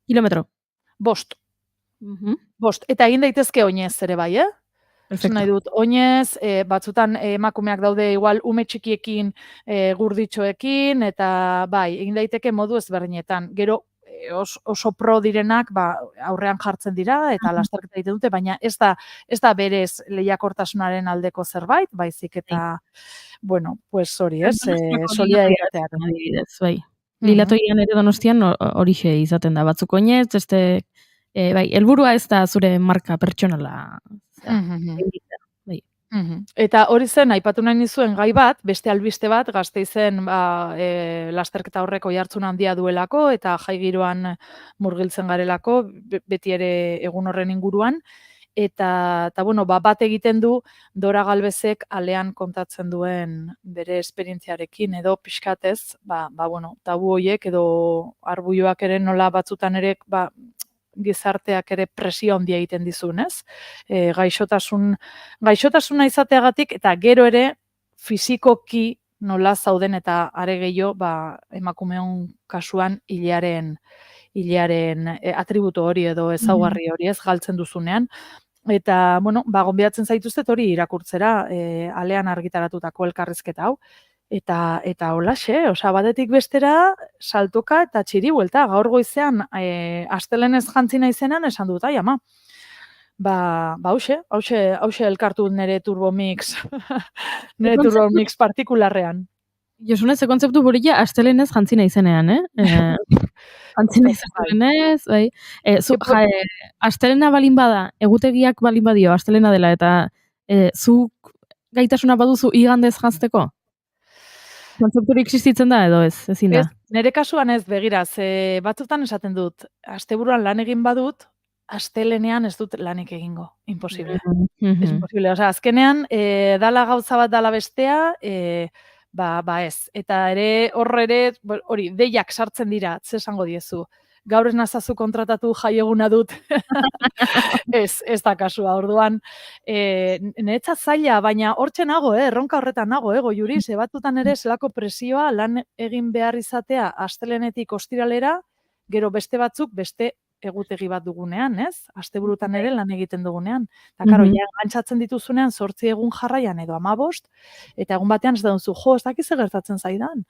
Kilometro. 5. 5. Eta egin daitezke oinez ere bai, Esan nahi dut, oinez, batzutan emakumeak daude igual ume txikiekin, gurditxoekin, eta egin daiteke modu ezberdinetan. Gero, oso pro direnak aurrean jartzen dira eta lasterketa egiten dute, baina ez da berez lehiakortasunaren aldeko zerbait, baizik eta, bueno, pues hori, solidaritatearen. Adibidez, bai. Lilatoian ere Donostian horixe izaten da, batzuk oinez, beste, bai, helburua ez da zure marka pertsonala. Bai. Eta hori zen, aipatu nahi nizuen gai bat, beste albiste bat, Gasteizen lasterketa horreko jartzun handia duelako, eta jai giroan murgiltzen garelako, beti ere egun horren inguruan, eta bueno, bat egiten du Dora Galbezek alean kontatzen duen bere esperientziarekin, edo pixkatez, bueno, tabu hoiek edo arbuioak ere nola batzutan ere, gizarteak ere presio handia egiten dizun, ez? Gaixotasuna izateagatik eta gero ere fisikoki nola zauden eta are gehiago emakumeon kasuan hilearen atributo hori edo ezaugarri hori ez galtzen duzunean. Eta, bueno, gonbidatzen zaituztet hori irakurtzera alean argitaratutako elkarrizketa hau. Eta holaxe, batetik bestera saltoka eta txiri buelta. Gaur goizean astelenez jantzi naizenan esan dut, ai ama. Hauxe elkartu nire Turbomix, nire Turbomix partikularrean. Josune, ze kontzeptu borila astelenez jantzi naizenean, jantzi naizenean, bai. Astelena balin bada, egutegiak balin badio, astelena dela, eta zuk gaitasuna baduzu igandez jantzteko? Kontzepturik existitzen da edo ez, ezin da? Nere kasuan ez, begira, batzutan esaten dut, asteburuan lan egin badut, astelenean ez dut lanik egingo, imposible. Es imposible, azkenean, dala gauza bat dala bestea, ez. Eta ere, hori, deiak sartzen dira, ze esango diezu. Gaur ez nazazu kontratatu jaieguna dut. Ez da kasua, orduan. Niretzat zaila, baina hortxe nago, erronka horretan nago, Goiuri, batzutan ere zelako presioa lan egin behar izatea astelenetik ostiralera, gero beste batzuk, beste egutegi bat dugunean, ez? Asteburutan ere lan egiten dugunean. Eta, karo, gantzatzen dituzunean 8 egun jarraian edo 15, eta egun batean ez da duzu, ez dakiz gertatzen zaidan.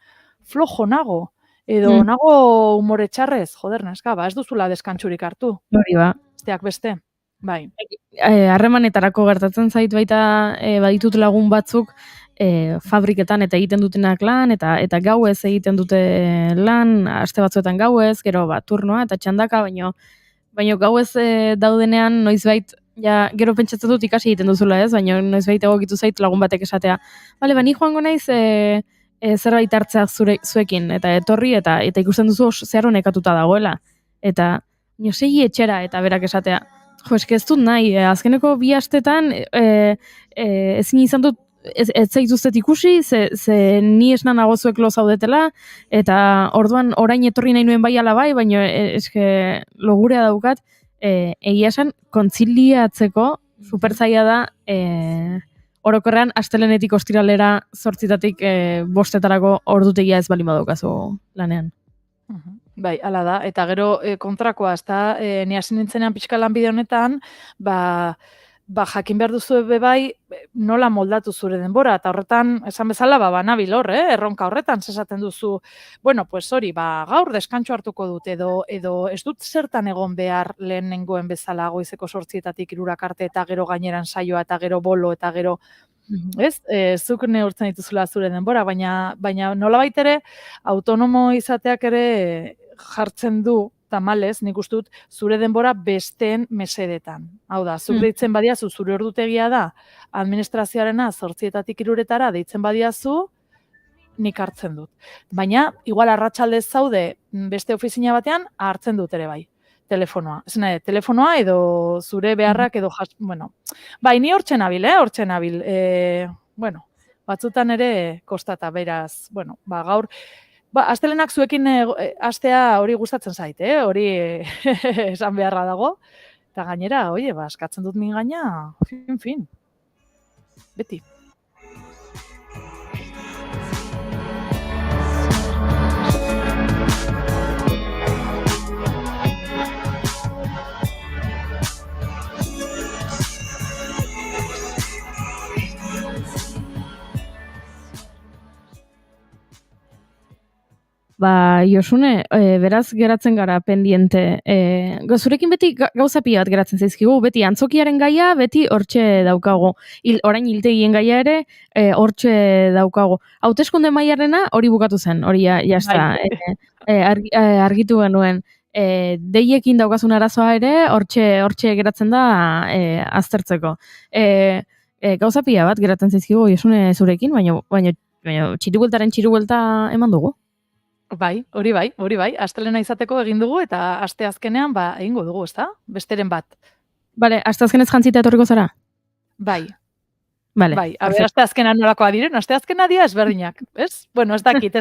Flojo nago. Edo nago umore txarrez, joder, neska, ez duzula deskantxurik hartu. Hori ba. Besteak beste, bai. Harremanetarako gertatzen zait baita baditut lagun batzuk fabriketan eta egiten dutenak lan, eta gauez egiten dute lan, aste batzuetan gauez, gero turnoa eta txandaka, baino gauez daudenean noizbait, gero pentsatzen dut ikasi egiten duzula ez, baina noizbait egokitu zait lagun batek esatea. Bale, ni joango naiz zerbait hartzea zuekin, eta etorri, eta ikusten duzu zeharo nekatuta dagoela. Eta, segi etxera, eta berak esatea, eske ez dut nahi, azkeneko 2 astetan, ezin izan dut, ez zaituztet ikusi, ze ni esna nago zuek lo zaudetela, eta orduan orain etorri nahi nuen bai ala bai, baina eske logurea daukat, egia esan, kontziliatzeko superzaila da, orokorrean, astelenetik ostiralera 8-tatik 5-etarako ordutegia ez balin badaukazu lanean. Bai, hala da, eta gero kontrakoa, ni hasi nintzenean pixka lanbide honetan, jakin behar duzu bai nola moldatu zure denbora, eta horretan, esan bezala, banabil hor, erronka horretan, esaten duzu, bueno, pues hori, gaur deskantxo hartuko dut, edo ez dut zertan egon behar lehenengoen bezala goizeko 8-etatik 3 arte, eta gero gaineran saioa, eta gero bolo, eta gero, ez? Zuk neurtzen dituzula zure denbora, baina nolabait ere, autonomo izateak ere jartzen du, tamalez, nik uste dut, zure denbora besteen mesedetan. Hau da, zuk deitzen badiazu, zure ordutegia da, administrazioarena 8-etatik 3-etara deitzen badiazu, nik hartzen dut. Baina, igual arratsaldez zaude beste ofizina batean, hartzen dut ere bai, telefonoa. Ez nahi, telefonoa edo zure beharrak edo bueno. Bai, ni hortzen nabil, bueno, batzutan ere kostata, beraz, bueno, gaur, astelenak zuekin astea hori gustatzen zait, hori esan beharra dago. Eta gainera, eskatzen dut min gaina, fin. Beti. Josune, beraz geratzen gara pendiente. Zurekin beti gauza pila bat geratzen zaizkigu, beti antzokiaren gaia, beti hortxe daukago. Orain hiltegien gaia ere, hortxe daukago. Hauteskunde mailarena hori bukatu zen, hori jazta, argitu genuen. Deiekin daukazun arazoa ere, hortxe geratzen da aztertzeko. Gauza pila bat geratzen zaizkigu, Josune zurekin, baina txirubuelta eman dugu. Bai, hori bai. Astelena izateko egin dugu eta aste azkenean egingo dugu, ezta? Besteren bat. Bale, aste azkenez jantzita etorriko zara? Bai. Vale, Bai, aste azkenan nolakoa diren, aste azkena dira ezberdinak, ez? Bueno, ez dakit.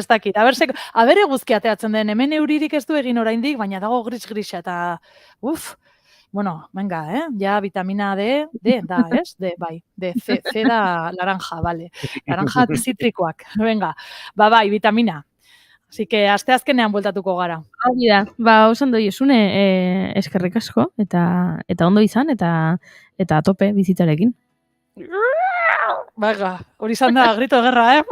Aber eguzki ateatzen den, hemen euririk ez du egin oraindik, baina dago gris-grisa eta bueno, venga, ja vitamina D da, ez? Bai, C da laranja, vale. Laranja zitrikoak, venga. Bai, vitamina. Así que aste azkenean bueltatuko gara. Hori da, oso ondo Josune, eskerrik asko, eta ondo izan, eta tope bizitzarekin. Baga, hori izan da, grito de guerra,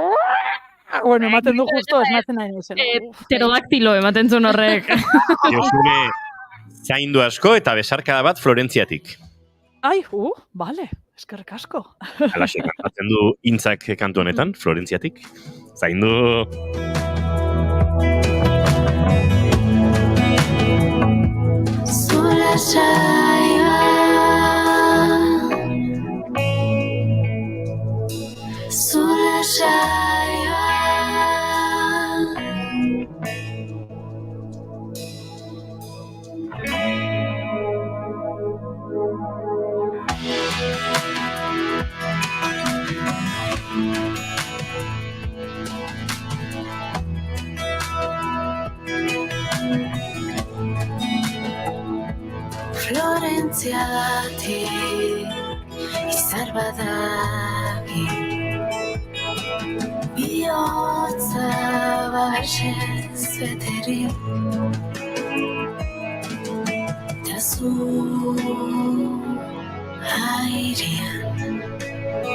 Bueno, ematen du justo, esmatzen nahi nuen. Pterodaktilo ematen zuen horrek. Josune, zaindu asko eta besarkada bat Florentziatik. Ai, bale, eskerrik asko. Alaxe kantatzen du intzak kantu honetan, Florentziatik. Zaindu... Sola saia, sola saia. Florentziatik izar badaki bihotza babesez beteri eta zu airean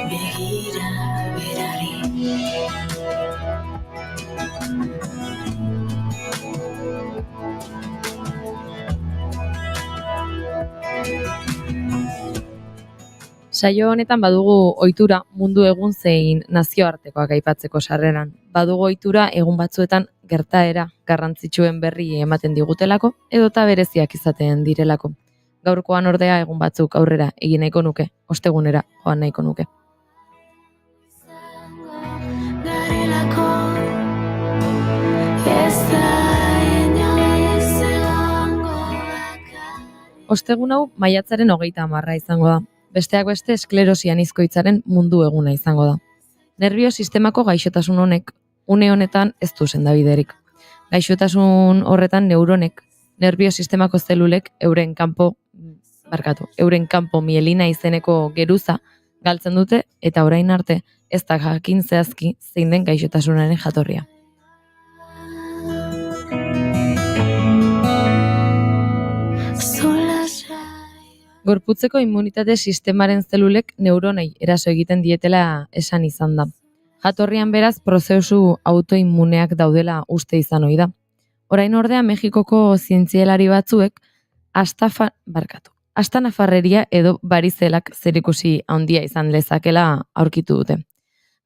begira berari. Saio honetan badugu ohitura mundu egun zein nazioartekoak aipatzeko sarreran. Badugu ohitura egun batzuetan gertaera garrantzitsuen berri ematen digutelako edota bereziak izaten direlako. Gaurkoan ordea egun batzuk aurrera egin nahiko nuke, ostegunera joan nahiko nuke. Garelako ez da inoiz egongo bakar. Ostegun hau maiatzaren 30 izango da. Besteak beste esklerosi anizkoitzaren mundu eguna izango da. Nerbio sistemako gaixotasun honek une honetan ez du sendabiderik. Gaixotasun horretan neuronek, nerbio sistemako zelulek euren kanpo mielina izeneko geruza galtzen dute eta orain arte ez da jakin zehazki zein den gaixotasunaren jatorria. Gorputzeko immunitate sistemaren zelulek neuronei eraso egiten dietela esan izan da. Jatorrian beraz prozesu autoimmuneak daudela uste izan ohi da. Orain ordea Mexikoko zientzialari batzuek astanafarreria edo barizelak zerikusi handia izan lezakela aurkitu dute.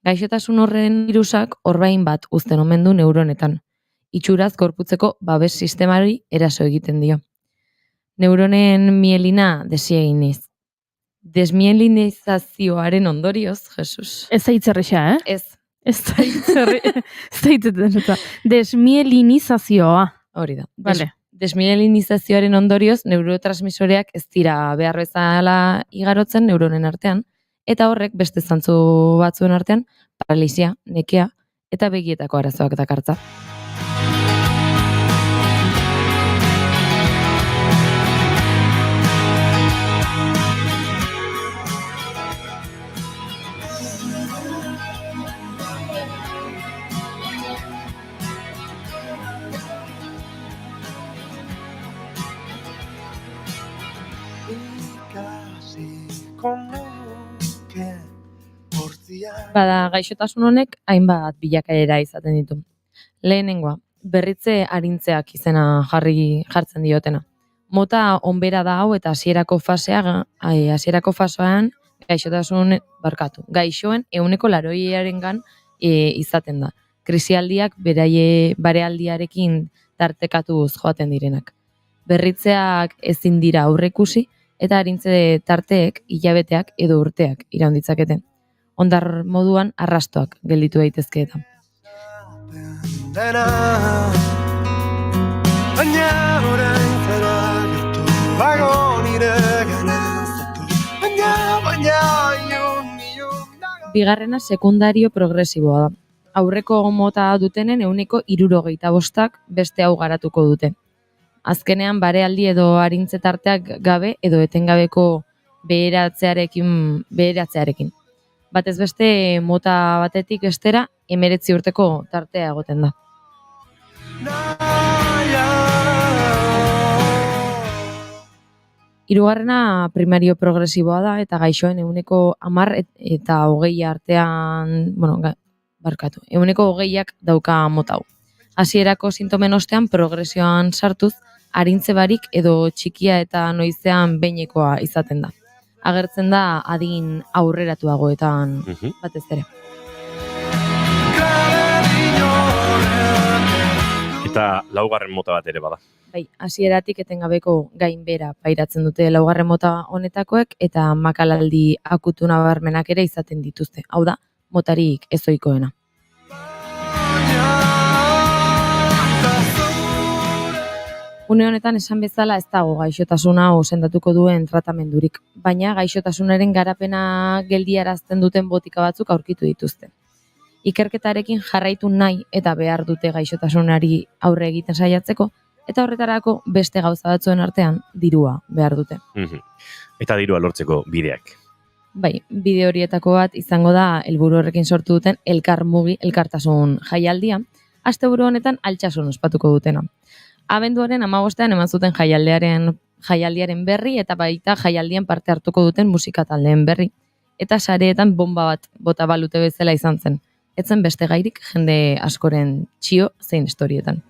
Gaixotasun horren birusak orbain bat uzten omen du neuronetan. Itxuraz gorputzeko babes sistemari eraso egiten dio. Neuronen mielina desieginez. Desmielinizazioaren ondorioz, Jesus. Ez da hitzerrixa, Ez. Ez da hitzerrixa. Desmielinizazioa. Hori da. Vale. Desmielinizazioaren ondorioz neurotransmisoreak ez dira behar bezala igarotzen neuronen artean, eta horrek beste zantzu batzuen artean paralisia, nekea eta begietako arazoak dakartza. Bada, gaixotasun honek hainbat bilakaera izaten ditu. Lehenengoa, berritze arintzeak izena jartzen diotena. Mota onbera da hau eta hasierako fasean gaixoen 80%-arengan izaten da. Krisialdiak barealdiarekin tartekatuz joaten direnak. Berritzeak ezin dira aurreikusi eta arintze tarteek hilabeteak edo urteak iraun ditzakete. Ondar moduan arrastoak gelditu daitezke eta. Baina orain zara gertu bago nire ganazatu. Baina Bigarrena sekundario progresiboa da. Aurreko mota dutenen 65% beste hau garatuko dute. Azkenean barealdi edo arintze tarteak gabe edo etengabeko beheratzearekin. Batez beste mota batetik estera 19 urteko tartea egoten da. Hirugarrena primario progresiboa da eta gaixoen 10% eta 20 artean, 20ak dauka mota hau. Hasierako sintomen ostean progresioan sartuz, arintze barik edo txikia eta noizean behinekoa izaten da. Agertzen da adin aurreratuagoetan batez ere. Eta laugarren mota bat ere bada. Bai, hasieratik etengabeko gainbera pairatzen dute laugarren mota honetakoek eta makalaldi akutu nabarmenak ere izaten dituzte. Hau da, motarik ezoikoena. Une honetan esan bezala ez dago gaixotasuna sendatuko duen tratamendurik, baina gaixotasunaren garapena geldiarazten duten botika batzuk aurkitu dituzte. Ikerketarekin jarraitu nahi eta behar dute gaixotasunari aurre egiten saiatzeko, eta horretarako beste gauza batzuen artean dirua behar dute. Eta dirua lortzeko bideak. Bai, bide horietako bat izango da helburu horrekin sortu duten elkartasun jaialdia, asteburu honetan Altsasun ospatuko dutena. Abenduaren 15ean eman zuten jaialdiaren berri eta baita jaialdian parte hartuko duten musika taldeen berri. Eta sareetan bomba bat bota balute bezala izan zen. Etzen beste gairik jende askoren txio zein istorietan.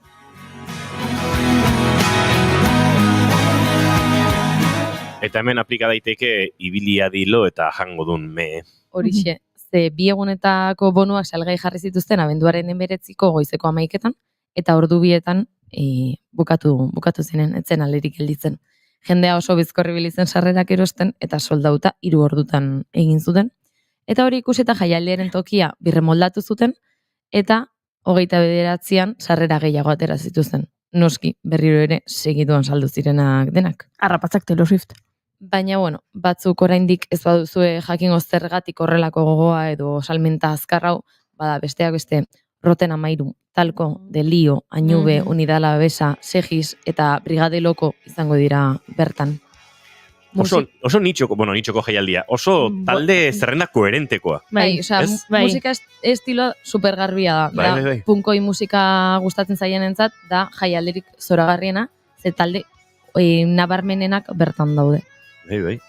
Eta hemen aplika daiteke ibilia dilo eta jango dun me. Horixe, ze bi egunetako bonuak salgai jarri zituzten abenduaren 19ko goizeko 11etan eta ordu bietan bukatu zenen, etzen alerik gelditzen. Jendea oso bizkorri bilizen sarrerak erosten eta soldauta 3 ordutan egin zuten. Eta hori ikusi eta jaialdiaren tokia birremoldatu zuten eta 29an sarrera gehiago atera zituzten. Noski, berriro ere segituan saldu zirenak denak. Arrapatzak Taylor Swift. Baina, batzuk oraindik ez baduzue jakingo zergatik horrelako gogoa edo salmenta azkarrau, bada besteak beste Roten 13, Talko, Delio, Añube, Unidala Besa, Segis eta Brigade Loko izango dira bertan. Oso nitxoko jaialdia. Oso talde zerrenda koherentekoa. Bai, musika estiloa supergarbia da. Bai. Punkoi musika gustatzen zaienentzat da jaialdirik zoragarriena, ze talde nabarmenenak bertan daude. Bai.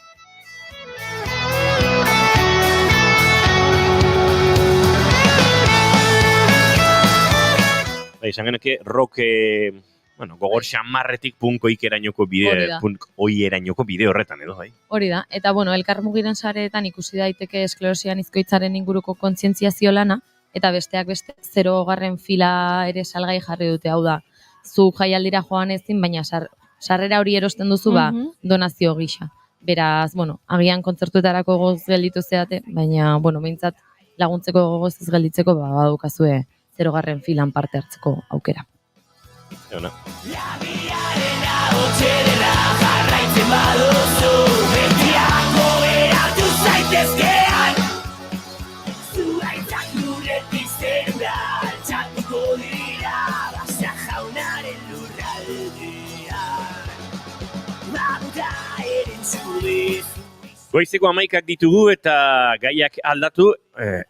Izan geneke rock gogor xamarretik punkoikerainoko bide horretan edo, bai. Hori da, eta elkarmugiren sareetan ikusi daiteke esklerosian izkoitzaren inguruko kontzientziazio lana, eta besteak beste 0. fila ere salgai jarri dute, hau da, zu jaialdira joan ezin, baina sarrera hori erosten duzu donazio gisa. Beraz, agian kontzertuetarako gogoz gelditu zeate, baina, behintzat laguntzeko gogoz ez gelditzeko, badukazue 0. filan parte hartzeko aukera. Euna. Goizeko 11ak ditugu eta gaiak aldatu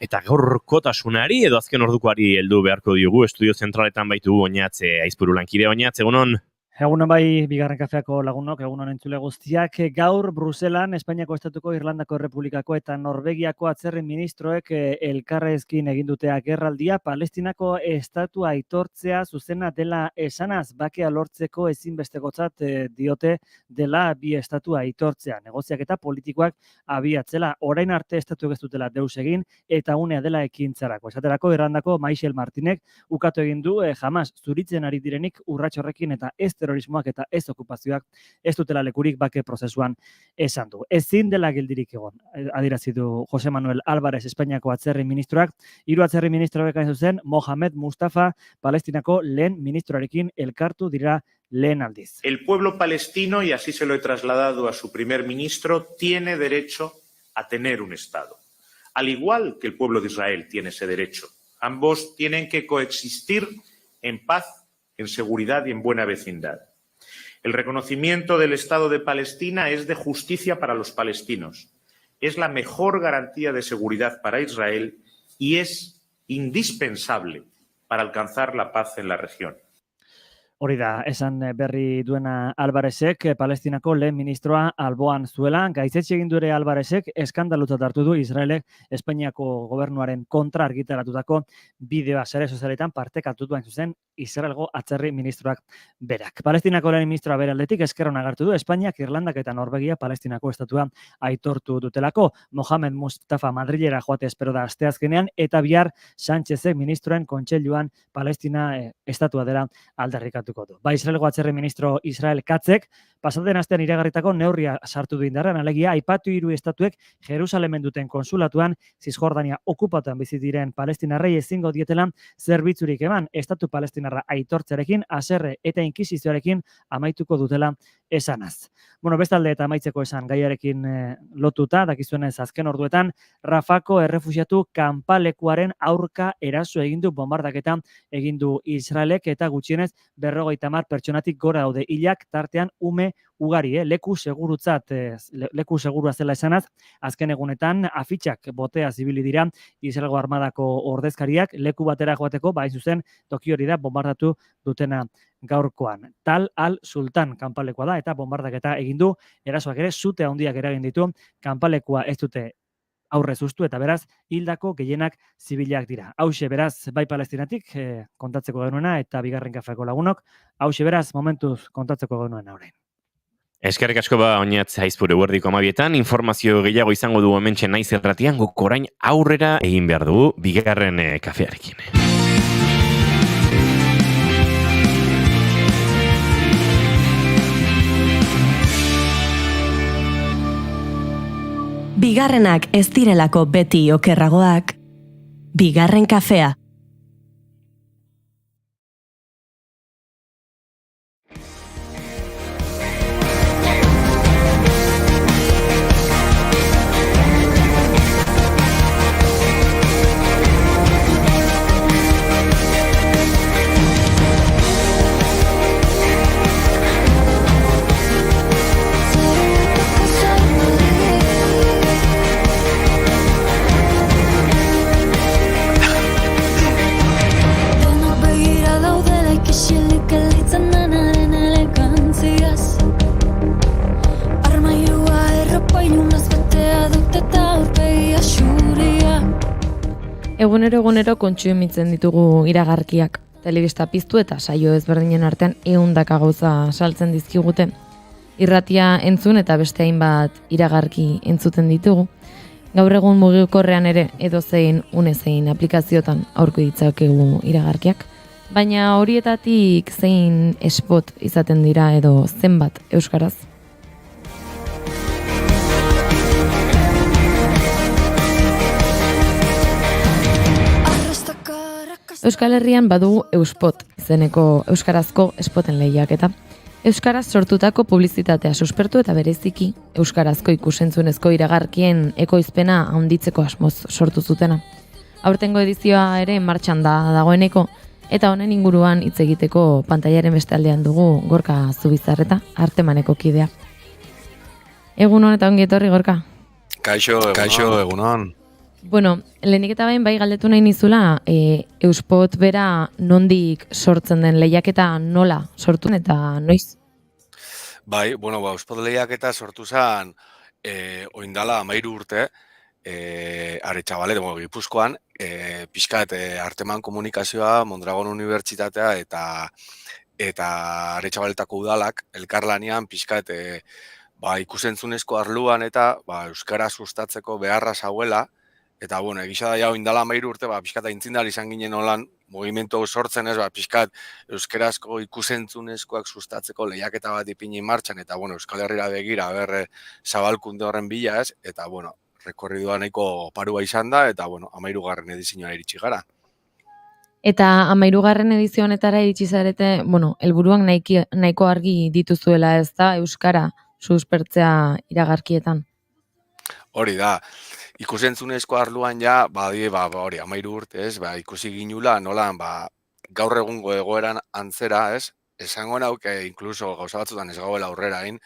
eta gaurkotasunari edo azken ordukoari heldu beharko diogu. Estudio zentraletan baitugu Oñatze Aizpuru lankide. Oñatze, egunon? Egunon bai, bigarren kafeako lagunok, egunon entzule guztiak. Gaur Bruselan, Espainiako Estatuko, Irlandako Errepublikako eta Norvegiako atzerri ministroek elkarrezkin egin dute agerraldia. Palestinako estatua aitortzea zuzena dela esanaz, bakea lortzeko ezinbestekotzat diote dela bi estatua aitortzea. Negoziak eta politikoak abiatzela, orain arte estatuek ez dutela deus egin eta unea dela ekintzarako. Esaterako Irlandako Michel Martinek ukatu egin du Hamas zuritzen ari direnik urrats horrekin eta ez terrorismoak eta ez okupazioak ez dutela lekurik bake prozesuan esan du. Ezin dela geldirik egon, adierazi du Jose Manuel Álvarez Espainiako atzerri ministroak, hiru atzerri ministroek hain zuzen Mohamed Mustafa Palestinako lehen ministroarekin elkartu dira lehen aldiz. El pueblo palestino, y así se lo he trasladado a su primer ministro, tiene derecho a tener un Estado. Al igual que el pueblo de Israel tiene ese derecho. Ambos tienen que coexistir en paz, en seguridad y en buena vecindad. El reconocimiento del Estado de Palestina es de justicia para los palestinos, es la mejor garantía de seguridad para Israel y es indispensable para alcanzar la paz en la región. Hori da, esan berri duena Álvarezek, Palestinako lehen ministroa alboan zuela. Gaitzetxe egin du ere Álvarezek eskandalutzat hartu du Israelek Espainiako gobernuaren kontra argitaratutako bideoa sare sozialetan partekatu duen zuzen Israelgo atzerri ministroak berak. Palestinako lehen ministroa bere aldetik eskerron agertu du Espainiak, Irlandak eta Norvegia Palestinako estatua aitortu dutelako. Mohamed Mustafa Madrilera joate espero da asteazkenean eta bihar Sánchezek ministroen kontseiluan Palestina estatua dela aldarrikatu. Ba, Israelgo atzerri ministro Israel Katzek pasaten astean iragarritako neurria sartu du indarrean, alegia aipatu hiru estatuek Jerusalemen duten konsulatuan Zisjordania okupatuan bizi diren palestinarrei ezingo dietela zerbitzurik eman, estatu palestinarra aitortzearekin, haserre eta inkisizioarekin amaituko dutela esanaz. Bueno, bestalde eta amaitzeko esan gaiarekin lotuta, dakizuenez azken orduetan, Rafako errefuxiatu kanpalekuaren aurka eraso egin du bombardaketa egin du Israelek eta gutxienez 50 pertsonatik gora daude hilak tartean ume ugari, leku segurua zela esanaz, azken egunetan afitxak botea zibili dira Israelgo armadako ordezkariak leku batera joateko, hain zuzen toki hori da bombardatu dutena gaurkoan. Tal al-Sultan kanpalekoa da eta bombardaketa egin du, erasoak ere sute handiak eragin ditu, kanpalekua ez dute aurrez ustu eta beraz hildako gehienak zibilak dira. Hauxe beraz bai Palestinatik kontatzeko genuena eta bigarren kafeko lagunok, hauxe beraz momentuz kontatzeko genuena orain. Eskerrik asko oinatz Aizpuru Eguerdiko 12etan, informazio gehiago izango du hementxe naiz erratian, guk orain aurrera egin behar dugu bigarren kafearekin. Bigarrenak ez direlako beti okerragoak, bigarren kafea. Egunero kontsumitzen ditugu iragarkiak. Telebista piztu eta saio ezberdinen artean 100 gauza saltzen dizkigute. Irratia entzun eta beste hainbat iragarki entzuten ditugu. Gaur egun mugikorrean ere edozein unezein aplikaziotan aurki ditzakegu iragarkiak. Baina horietatik zein spot izaten dira edo zenbat euskaraz? Euskal Herrian badugu Euspot izeneko euskarazko spoten lehiaketa. Euskaraz sortutako publizitatea suspertu eta bereziki euskarazko ikusentzunezko iragarkien ekoizpena handitzeko asmoz sortu zutena. Aurtengo edizioa ere martxan dagoeneko eta honen inguruan hitz egiteko pantailaren beste aldean dugu Gorka Zubizarreta, Artemaneko kidea. Egun hon eta ongi etorri, Gorka. Kaixo, egunon. Bueno, lehenik eta behin bai galdetu nahi nizula, Euspot bera nondik sortzen den lehiaketa nola sortu den eta noiz? Bai, bueno, Euspot lehiaketa sortu zen oindala 13 urte, Aretxabalet, Gipuzkoan, pixkat Harteman Komunikazioa, Mondragon Unibertsitatea eta Aretxabaletako udalak elkarlanean pixkat ikusentzunezko arluan eta euskara sustatzeko beharra zauela, eta bueno, egisa da ja oindala 13 urte, pixkat aintzindari izan ginen holan mugimendu hau sortzen ez, pixkat euskarazko ikusentzunezkoak sustatzeko lehiaketa bat ipini martxan, eta bueno, Euskal Herrira begira zabalkunde horren bila ez, eta bueno, rekorridua nahiko parua izan da, eta bueno, 13. edizioa iritsi gara. Eta 13. edizio honetara iritsi zarete, bueno, helburuak nahiko argi dituzuela ez da, euskara suspertzea iragarkietan. Hori da, ikusentzunezko arluan ja, hori, 13 urte ez, ikusi ginula, nolan, gaur egungo egoeran antzera ez, esango nauk, inkluso gauza batzutan ez gauela aurrera hain,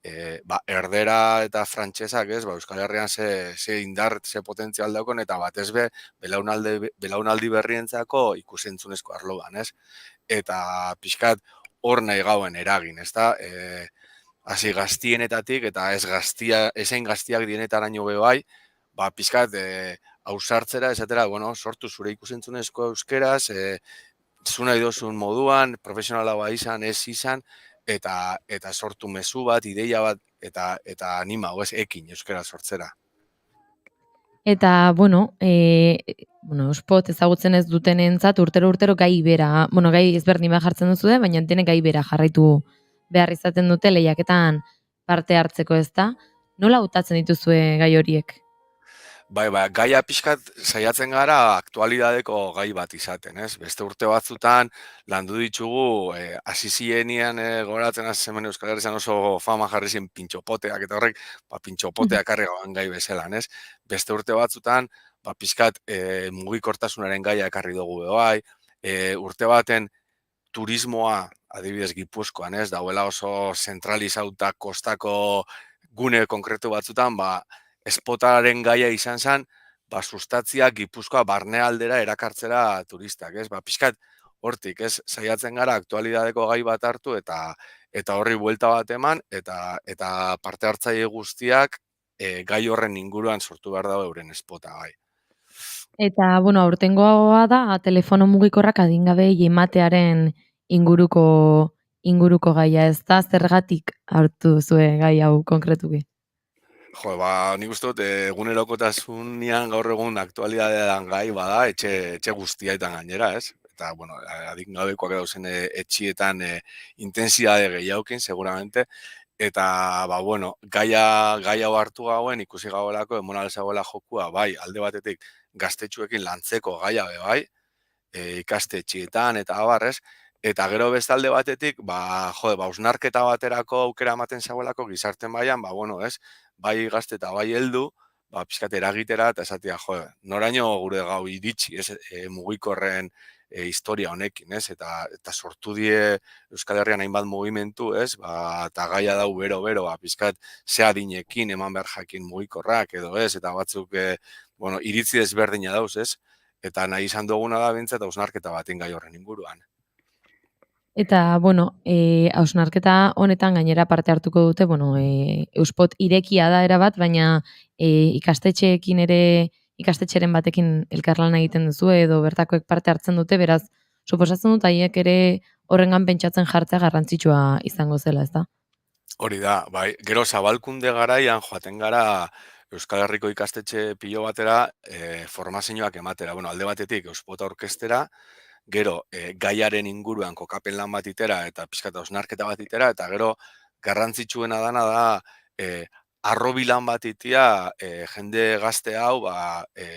erdera eta frantsesak ez, Euskal Herrian ze indar, ze potentzial daukon, eta batez be, belaunaldi berrientzako ikusentzunezko arloan ez. Eta pixkat hor nahi gauen eragin, ez da, hasi gaztienetatik eta ezein gaztiak dienetaraino be bai, pixkat ausartzera, esatera, bueno, sortu zure ikusentzunezko euskeraz, zu nahi dozun moduan, profesionala izan, ez izan, eta sortu mezu bat, ideia bat, eta anima, ekin euskera sortzera. Eta, bueno, Euspot ezagutzen ez dutenentzat urtero gai bera, gai ezberdin bat jartzen duzu baina denek gai bera jarraitu behar izaten dute lehiaketan parte hartzeko ez da. Nola hautatzen dituzue gai horiek? Bai, gaia pixkat saiatzen gara aktualidadeko gai bat izaten, ez? Beste urte batzutan landu ditugu, hasi zienian goratzen hasi hemen Euskal Herrian oso fama jarri zen pintxopoteak, eta horrek, pintxopoteak karregaban gai bezelan, ez? Beste urte batzutan, pixkat mugikortasunaren gaia ekarri dugu bai, urte baten turismoa, adibidez Gipuzkoan, ez? Dauela oso zentralizauta kostako gune konkretu batzutan, espotaren gaia izan zen, sustatzia Gipuzkoa barnealdera erakartzera turistak, ez? Pixkat hortik, ez? Saiatzen gara aktualidadeko gai bat hartu eta horri buelta bat eman, eta parte hartzaile guztiak gai horren inguruan sortu behar dago euren espota gai. Eta, bueno, aurtengoa da, telefono mugikorrak adingabei ematearen inguruko gaia ez da, zergatik hartu zuen gai hau konkretuki? Jo, nik uste dut, egunerokotasunean gaur egun aktualidadean gai bada, etxe guztiaetan gainera, ez? Eta, bueno, adingabekoak dauzen etxietan intensidade gehiagokin, seguramente. Eta, bueno, gai hau hartu gauen, ikusi gauelako, emonal zagoela jokua, bai, alde batetik gaztetxuekin lantzeko gaia bai, ikastetxietan eta abarrez, eta gero bestalde batetik, hausnarketa baterako aukera ematen zagoelako gizarte mailan, bueno, ez? Bai gazte eta bai heldu, pixkat eragitera eta esatia, noraino gure gau iritsi, ez, mugikorren historia honekin, ez, eta sortu die Euskal Herrian hainbat mugimentu, ez, eta gaia dau bero, pixkat ze adinekin eman behar jakin mugikorrak edo ez, eta batzuk, iritzi desberdina dauz, ez, eta nahi izan duguna da bintzat hausnarketa baten gai horren inguruan. Eta, bueno, hausnarketa honetan gainera parte hartuko dute, Euspot irekia da erabat, baina ikastetxeekin ere, ikastetxeren batekin elkarlana egiten duzu edo bertakoek parte hartzen dute, beraz, suposatzen dut haiek ere horrengan pentsatzen jartzea garrantzitsua izango zela, ez da? Hori da, bai, gero zabalkunde garaian joaten gara Euskal Herriko ikastetxe pilo batera formazioak ematera. Bueno, alde batetik Euspota orkestera, gero gaiaren inguruan kokapen lan bat itera eta pixkat hausnarketa bat itera, eta gero garrantzitsuena dana da arrobi lan bat itia jende gazte hau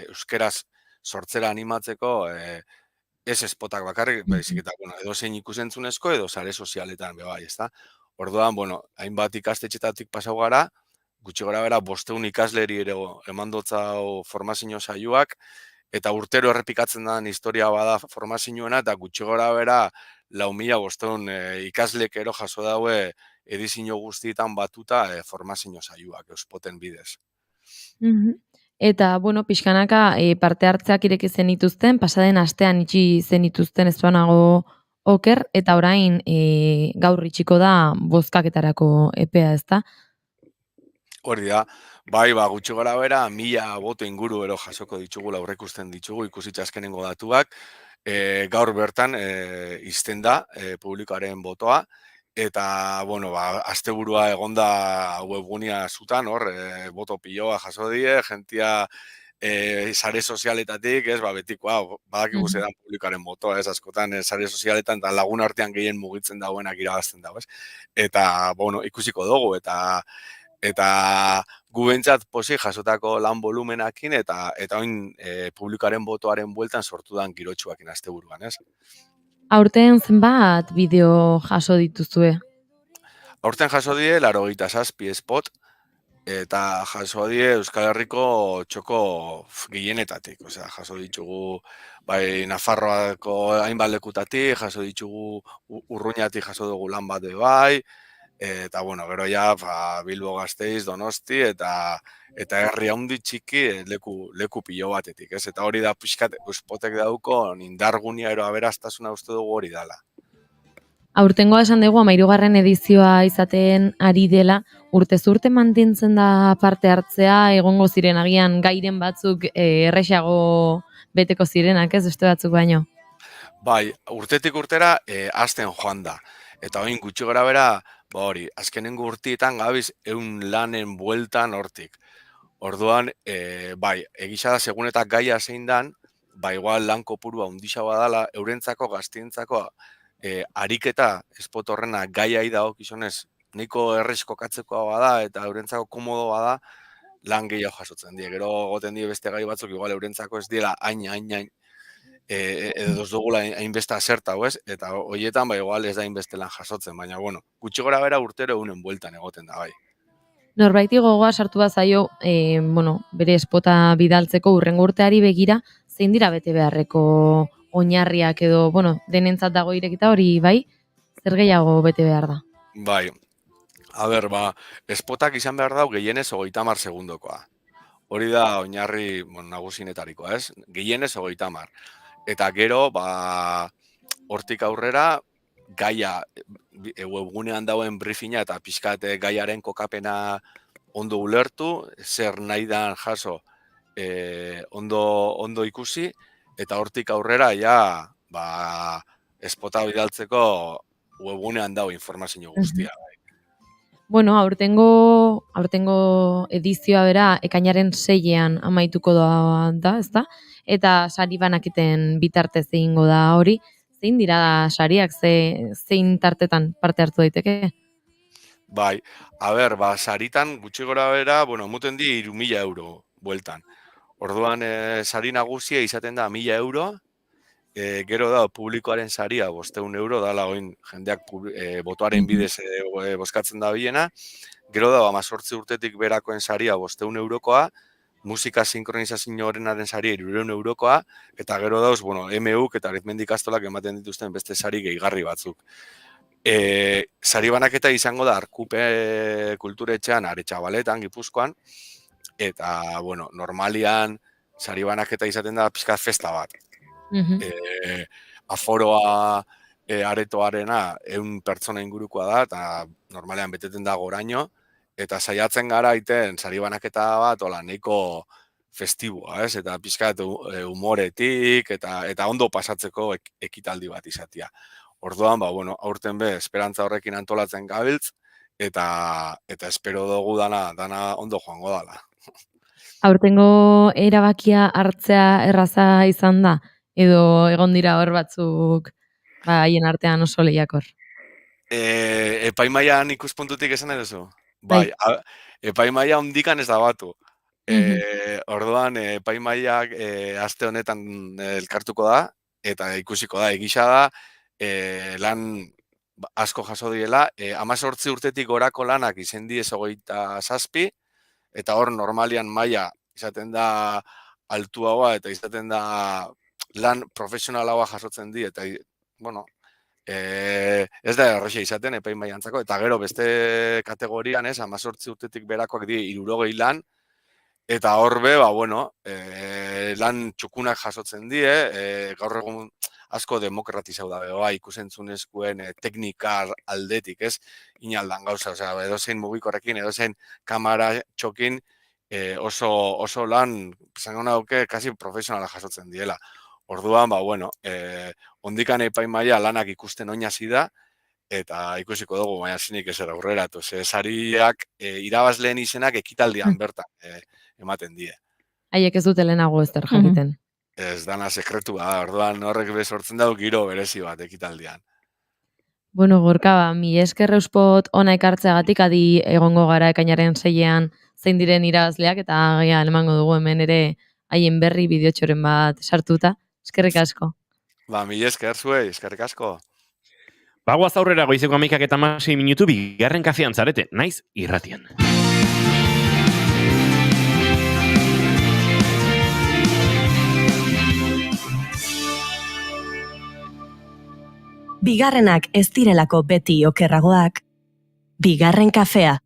euskeraz sortzera animatzeko ez espotak bakarrik, baizik eta edo zein ikusentzunezko edo sare sozialetan bai, ezta? Orduan, hainbat ikastetxetatik pasau gara, gutxi gora bera 500 ikasleri ere emandotzau formazio saioak, eta urtero errepikatzen den historia bada formazioena, eta gutxi gora bera 4.500 ikaslek ero jaso daue edizio guztietan batuta formazio saioak, Euspoten bidez. Eta, bueno, pixkanaka parte hartzeak ireki zenituzten, pasaden astean itxi zenituzten ez banago oker, eta orain gaur itxiko da bozkaketarako epea, ezta? Hori da, bai, gutxi gara bera, 1000 boto inguru ero jasoko ditugula, aurreikusten ditugu, ikusitza azkenengo datuak, gaur bertan izten da publikoaren botoa, eta, bueno, asteburua egonda webgunia zutan, hor, boto piloa jaso die, jentia sare sozialetatik, ez, betikoa, badakigu zedan publikoaren botoa, ez, askotan, sare sozialetan eta lagun artean gehien mugitzen dauenak irabazten dago, ez? Eta, bueno, ikusiko dugu, eta gu bentsat pozik jasotako lan volumenakin eta oin publikoaren botoaren bueltan sortu dan girotxuakin asteburuan, ez? Aurten zenbat bideo jaso dituzue? Aurten jaso die 87 spot eta jaso die Euskal Herriko txoko gehienetatik, osea, jaso ditugu bai Nafarroako hainbat lekutatik, jaso ditugu Urruñatik jaso dugu lan bat bai, eta bueno, gero ja Bilbo, Gasteiz, Donosti eta herri handi txiki leku pilo batetik, ez? Eta hori da pixkat Spotek dauko indargunia ero aberastasuna uste dugu hori dala. Aurtengoa esan dugu 13. edizioa izaten ari dela, urtez urte mantentzen da parte hartzea, egongo ziren agian gairen batzuk erresago beteko zirenak, ez beste batzuk baino. Bai, urtetik urtera hasten joan da. Eta oin gutxi gara bera, hori, azkenengo urtietan gabiz 100 lanen bueltan hortik. Orduan, bai, egisa da segun eta gaia zein dan, igual lan kopurua undisa badala, eurentzako, gaztientzako, ariketa espot horrena gaiai dago gizonez, nahiko erresko katzekoa bada eta eurentzako komodo bada, lan gehiago jasotzen die. Gero goten die beste gai batzuk, igual eurentzako ez dira hain, edo ez dugula hainbeste asertau, ez? Eta horietan, igual ez da hainbeste lan jasotzen, baina, bueno, gutxi gora bera urtero unen bueltan egoten da, bai. Norbaiti gogoa sartu bazaio, bere espota bidaltzeko hurrengo urteari begira, zein dira bete beharreko oinarriak edo, denentzat dago irekita hori, bai, zer gehiago bete behar da? Bai, a ber, espotak izan behar dau gehienez 30 segundokoa. Hori da oinarri nagusinetarikoa, ez? Gehienez 30. Eta gero, hortik aurrera, gaia, webgunean dauen briefinga eta pixkat gaiaren kokapena ondo ulertu, zer nahi dan jaso ondo ikusi, eta hortik aurrera, espota bidaltzeko webgunean dau informazio guztia. Bueno, aurtengo edizioa bera ekainaren 6ean amaituko da, ezta? Eta sari banaketen bitartez egingo da hori. Zein dira sariak, zein tartetan parte hartu daiteke? Bai, a ber, saritan gutxi gora bera, muten di 3.000 euro bueltan. Orduan, sari nagusia izaten da 1.000 euro, gero da publikoaren saria 500 euro, dala oin jendeak botoaren bidez bozkatzen da biena, gero da 18 urtetik berakoen saria 500 eurokoa, musika sinkronizazio horrenaren saria 300 eurokoa, eta gero dauz, MUk eta Arizmendi Ikastolak ematen dituzten beste sari gehigarri batzuk. Sari banaketa izango da Arkupe kulturetxean, Aretxabaletan, Gipuzkoan, eta, normalian sari banaketa izaten da pixkat festa bat. Aforoa aretoarena 100 pertsona ingurukoa da, eta normalean beteten da goraino, eta saiatzen gara iten sari banaketa bat, nahiko festiboa, ez? Eta pixkat humoretik, eta ondo pasatzeko ekitaldi bat izatea. Orduan, aurten esperantza horrekin antolatzen gabiltz, eta espero dugu dana ondo joango dala. Aurtengo erabakia hartzea erraza izan da? Edo egon dira hor batzuk haien artean oso lehiakor? Epaimaian ikuspuntutik esan edo? Bai, epaimaia ondikan ez da batu. Orduan, epaimaiak aste honetan elkartuko da, eta ikusiko da, egisa da, lan asko jaso diela, 18 urtetik gorako lanak izen diez 27, eta hor normalian maila izaten da altuagoa, eta izaten da lan profesionalagoa jasotzen di, eta, ez da erroxa izaten epaimaiantzako, eta gero beste kategorian, 18 urtetik berakoak di 60 lan, Eta horbe, ba, bueno, lan txukunak jasotzen die, gaur egun asko demokratizau da behoa, ikusentzunezkoen teknikar aldetik, ez? Inaldan gauza, osea, edozein mugikorrekin, edozein kamera txokin, oso lan, zango nauke, kasi profesionala jasotzen diela. Orduan, ba, bueno, ondikan epaimaia lanak ikusten oinasi da, eta ikusiko dugu, baina zinik ezer aurrera. Sariak irabazleen izenak ekitaldian bertan ematen die. Haiek ez dute lehenago ezer jakiten. Ez dana sekretua da, orduan horrek sortzen dago giro berezi bat ekitaldian. Bueno, Gorka, mi esker euspot ona ekartzeagatik adi egongo gara ekainaren 6ean zein diren irabazleak eta agian emango dugu hemen ere haien berri bideotxoren bat sartuta. Eskerrik asko. Ba, mi esker zuei, eskerrik asko. Bagoaz aurrera goizeko 11:16 minutu bigarren kafean zarete, naiz irratian. Bigarrenak ez direlako beti okerragoak. Bigarren kafea.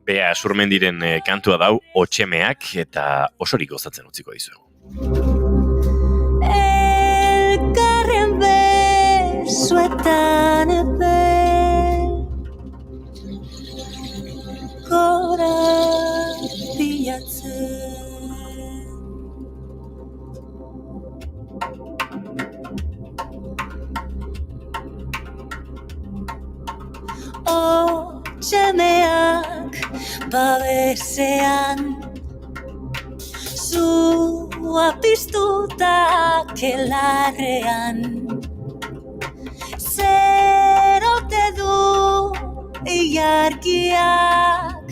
Bea Surmendiren kantua dau Otxemeak eta osorik gozatzen utziko dizuegu. Elkarren besuetan epe gora bilatzen Otxemeak babesean zua piztuta kelarrean zer ote du ilargiak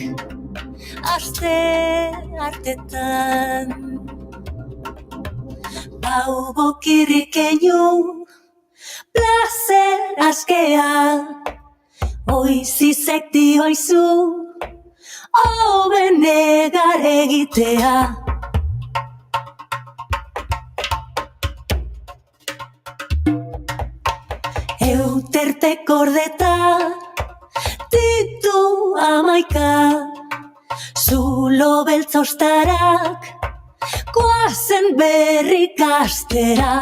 aste hartetan bau bokirrikeinu plazer askea oizizek dioizu hoben negar egitea. Euterpek gordeta ditu 11 zulo beltzostarak goazen berrik astera.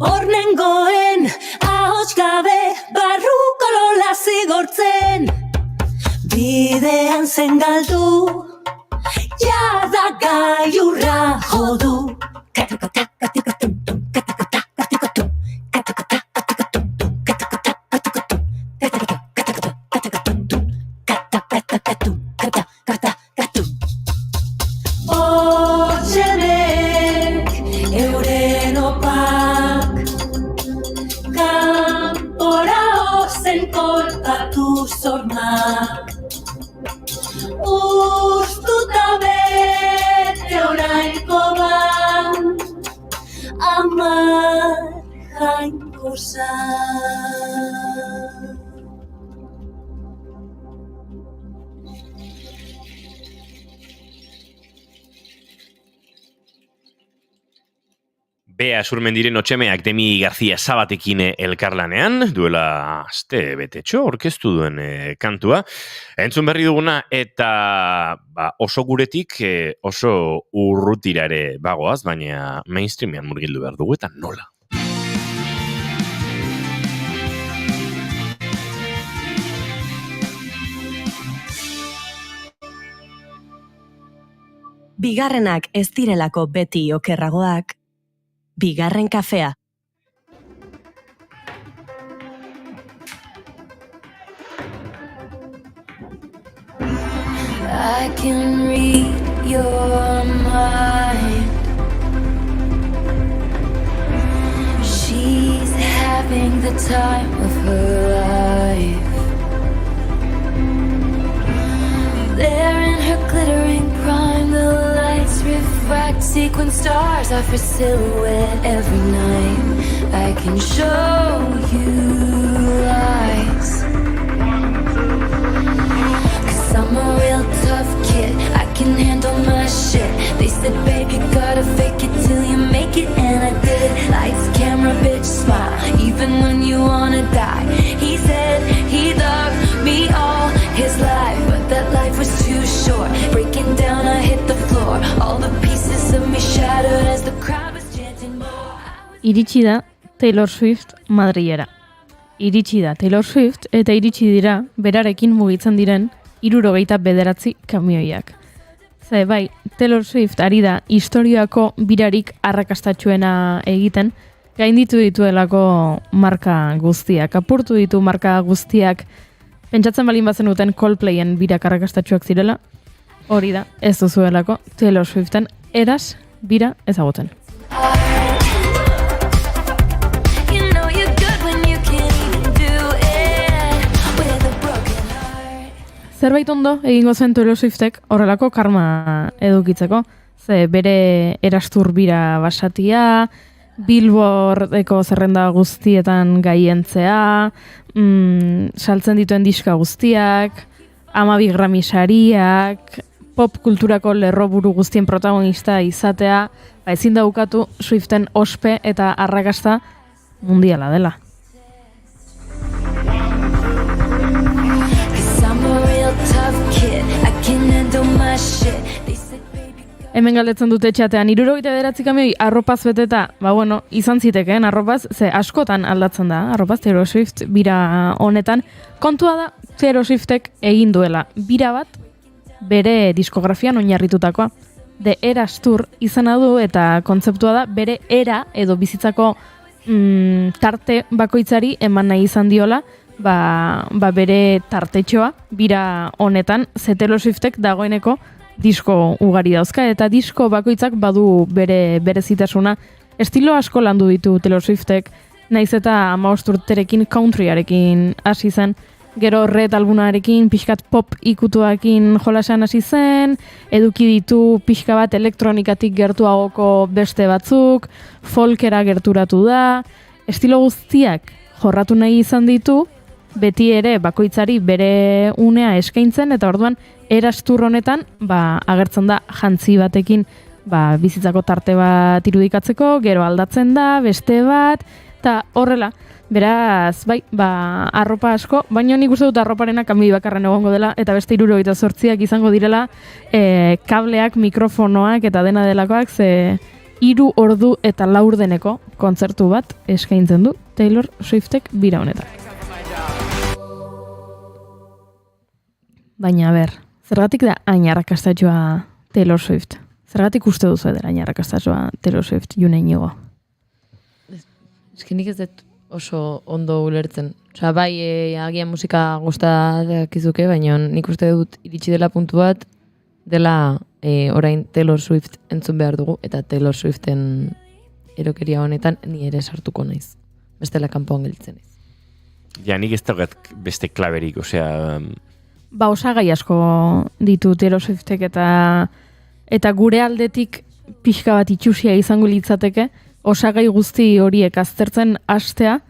Hornengoen ahots gabe barruko lola zigortzen bidean zen galdu jada gailurra jodu. Otxemek euren opak kanpora ozen kolpatu zormak ustuta bete orainko ban amar jainko zan. Bea Surmendiren Otxemeak Demi García Sabatekin elkarlanean, duela aste betetxo orkestu duen kantua. Entzun berri duguna eta oso guretik oso urrutira ere bagoaz, baina mainstreamean murgildu behar dugu eta nola. Bigarrenak ez direlako beti okerragoak. Bigarren kafea. I can read your mind. She's having the time of her life. There in her glittering prime, the lights refract sequin stars off her silhouette every night. I can show you lies. 'Cause I'm a real tough kid, I can handle my shit. They said, babe, you gotta fake it till you make it, and I did. Lights, camera, bitch, smile, even when you wanna die. He said he loved me all his life, but that life was too short. Breaking down, I hit the floor. All the pieces of me shattered as the crowd was chanting more. Iritsi da Taylor Swift Madrilera. Iritsi da Taylor Swift eta iritsi dira berarekin mugitzen diren 69 kamioiak. Ze bai, Taylor Swift ari da historiako birarik arrakastatsuena egiten, gainditu dituelako marka guztiak, apurtu ditu marka guztiak. Pentsatzen balin bazenuten Coldplayen birak arrakastatsuak zirela, hori da, ez duzuelako Taylor Swiften eraz bira ezagutzen. You know you're good when you can't even do it with a broken heart. Zerbait ondo egingo zen Taylor Swiftek horrelako karma edukitzeko, ze bere erastur bira basatia, Billboardeko zerrenda guztietan gaientzea, saltzen dituen diska guztiak, 12 Grammy sariak, pop kulturako lerroburu guztien protagonista izatea, ezin daukatu Swiften ospe eta arrakasta mundiala dela. 'Cause I'm a real tough kid, I can handle my shit. They said, baby, Hemen galdetzen dute txatean, 69 kamioi arropaz beteta, bueno, izan zitekeen arropaz, ze askotan aldatzen da, arropaz Taylor Swift bira honetan. Kontua da, Taylor Swiftek egin duela bira bat, bere diskografian oinarritutakoa. The Eras Tour izena du eta kontzeptua da, bere era edo bizitzako tarte bakoitzari eman nahi izan diola, bere tartetxoa bira honetan, ze Taylor Swiftek dagoeneko disko ugari dauzka, eta disko bakoitzak badu bere berezitasuna. Estilo asko landu ditu Taylor Swiftek, naiz eta 15 urterekin countryarekin hasi zen, gero Red albumarekin pixkat pop ikutuakin jolasean hasi zen, eduki ditu pixka bat elektronikatik gertuagoko beste batzuk, folkera gerturatu da, estilo guztiak jorratu nahi izan ditu, beti ere bakoitzari bere unea eskaintzen, eta orduan erastur honetan agertzen da jantzi batekin bizitzako tarte bat irudikatzeko, gero aldatzen da, beste bat, eta horrela. Beraz, arropa asko, baina nik uste dut arroparena kanbi bakarren egongo dela, eta beste 78ak izango direla kableak, mikrofonoak eta dena delakoak, ze 3 ordu eta laurdeneko kontzertu bat eskaintzen du Taylor Swiftek bira honetan. Baina, zergatik da hain arrakastatxoa Taylor Swift? Zergatik uste duzu dela hain arrakastatxoa Taylor Swift, June Inigo? Nik ez dut oso ondo ulertzen. Osa, bai, agian musika gustatak izuke, baina nik uste dut iritsi dela puntu bat, dela orain Taylor Swift entzun behar dugu, eta Taylor Swiften erokeria honetan ni ere sartuko naiz. Bestela kanpoan gelditzen naiz. Ja, nik ez daukat beste klaberik, osea... Osagai asko ditu Taylor Swiftek eta gure aldetik pixka bat itxusia izango litzateke, osagai guzti horiek aztertzen hastea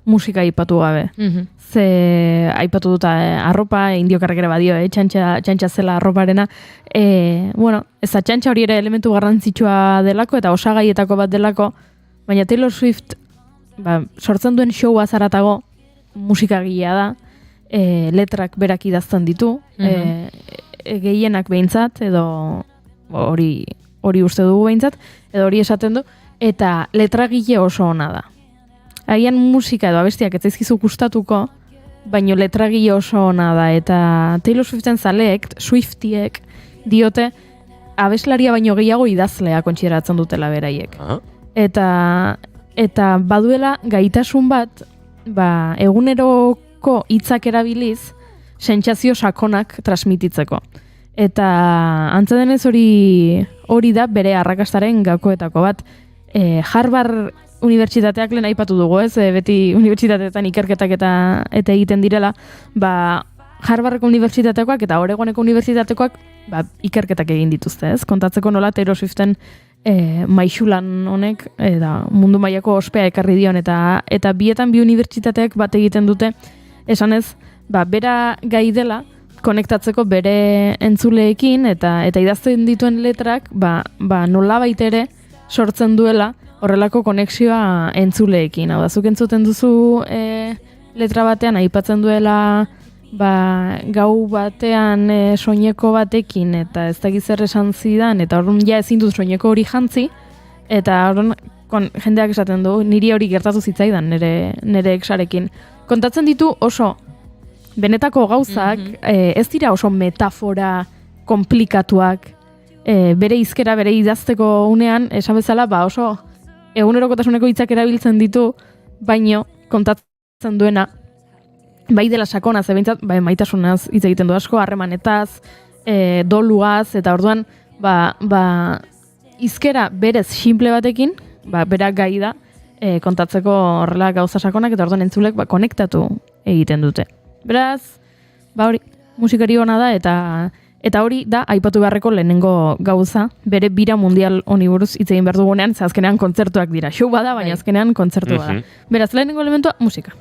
musika aipatu gabe. Ze aipatu dut arropa, indiokarrek ere badio, txantxa zela arroparena. Ez txantxa hori ere elementu garrantzitsua delako eta osagaietako bat delako, baina Taylor Swift sortzen duen show azaratago musikagilea da, letrak berak idazten ditu, gehienak behintzat, edo hori uste dugu behintzat, edo hori esaten du, eta letragile oso ona da. Agian musika edo abestiak ez zaizkizu gustatuko, baino letragile oso ona da, eta Taylor Swiften zaleek, Swiftiek, diote abeslaria baino gehiago idazlea kontsideratzen dutela beraiek. Eta baduela gaitasun bat, eguneroko hitzak erabiliz, sentsazio sakonak transmititzeko. Eta antza denez hori da bere arrakastaren gakoetako bat. Harvard unibertsitateak lehen aipatu dugu, ez? Beti unibertsitateetan ikerketak eta egiten direla, Harvardeko unibertsitatekoak eta Oregoneko unibertsitatekoak ikerketak egin dituzte, ez? Kontatzeko nola Taylor Swiften maixulan honek mundu mailako ospea ekarri dion eta bietan bi unibertsitateak bat egiten dute esanez, bera gai dela konektatzeko bere entzuleekin eta idazten dituen letrak nolabait ere sortzen duela horrelako konexioa entzuleekin. Hau da, zuk entzuten duzu letra batean aipatzen duela gau batean soineko batekin eta ez dakiz zer esan zidan eta orduan ja ezin dut soineko hori jantzi eta orduan jendeak esaten du niri hori gertatu zitzaidan nire exarekin. Kontatzen ditu oso benetako gauzak ez dira oso metafora komplikatuak bere hizkera bere idazteko unean esan bezala oso egunerokotasuneko hitzak erabiltzen ditu baino kontatzen duena bai dela sakona, zebeintzat, maitasunaz hitz egiten du asko, harremanetaz, doluaz, eta orduan, hizkera berez simple batekin, berak gai da, kontatzeko horrela gauza sakonak, eta orduan entzulek konektatu egiten dute. Beraz, hori, musikari ona da, eta hori da, aipatu beharreko lehenengo gauza, bere bira mundial honi buruz hitz egin behar dugunean, ze azkenean kontzertuak dira. Show bada, baina azkenean kontzertu bada. Beraz, lehenengo elementua, musika.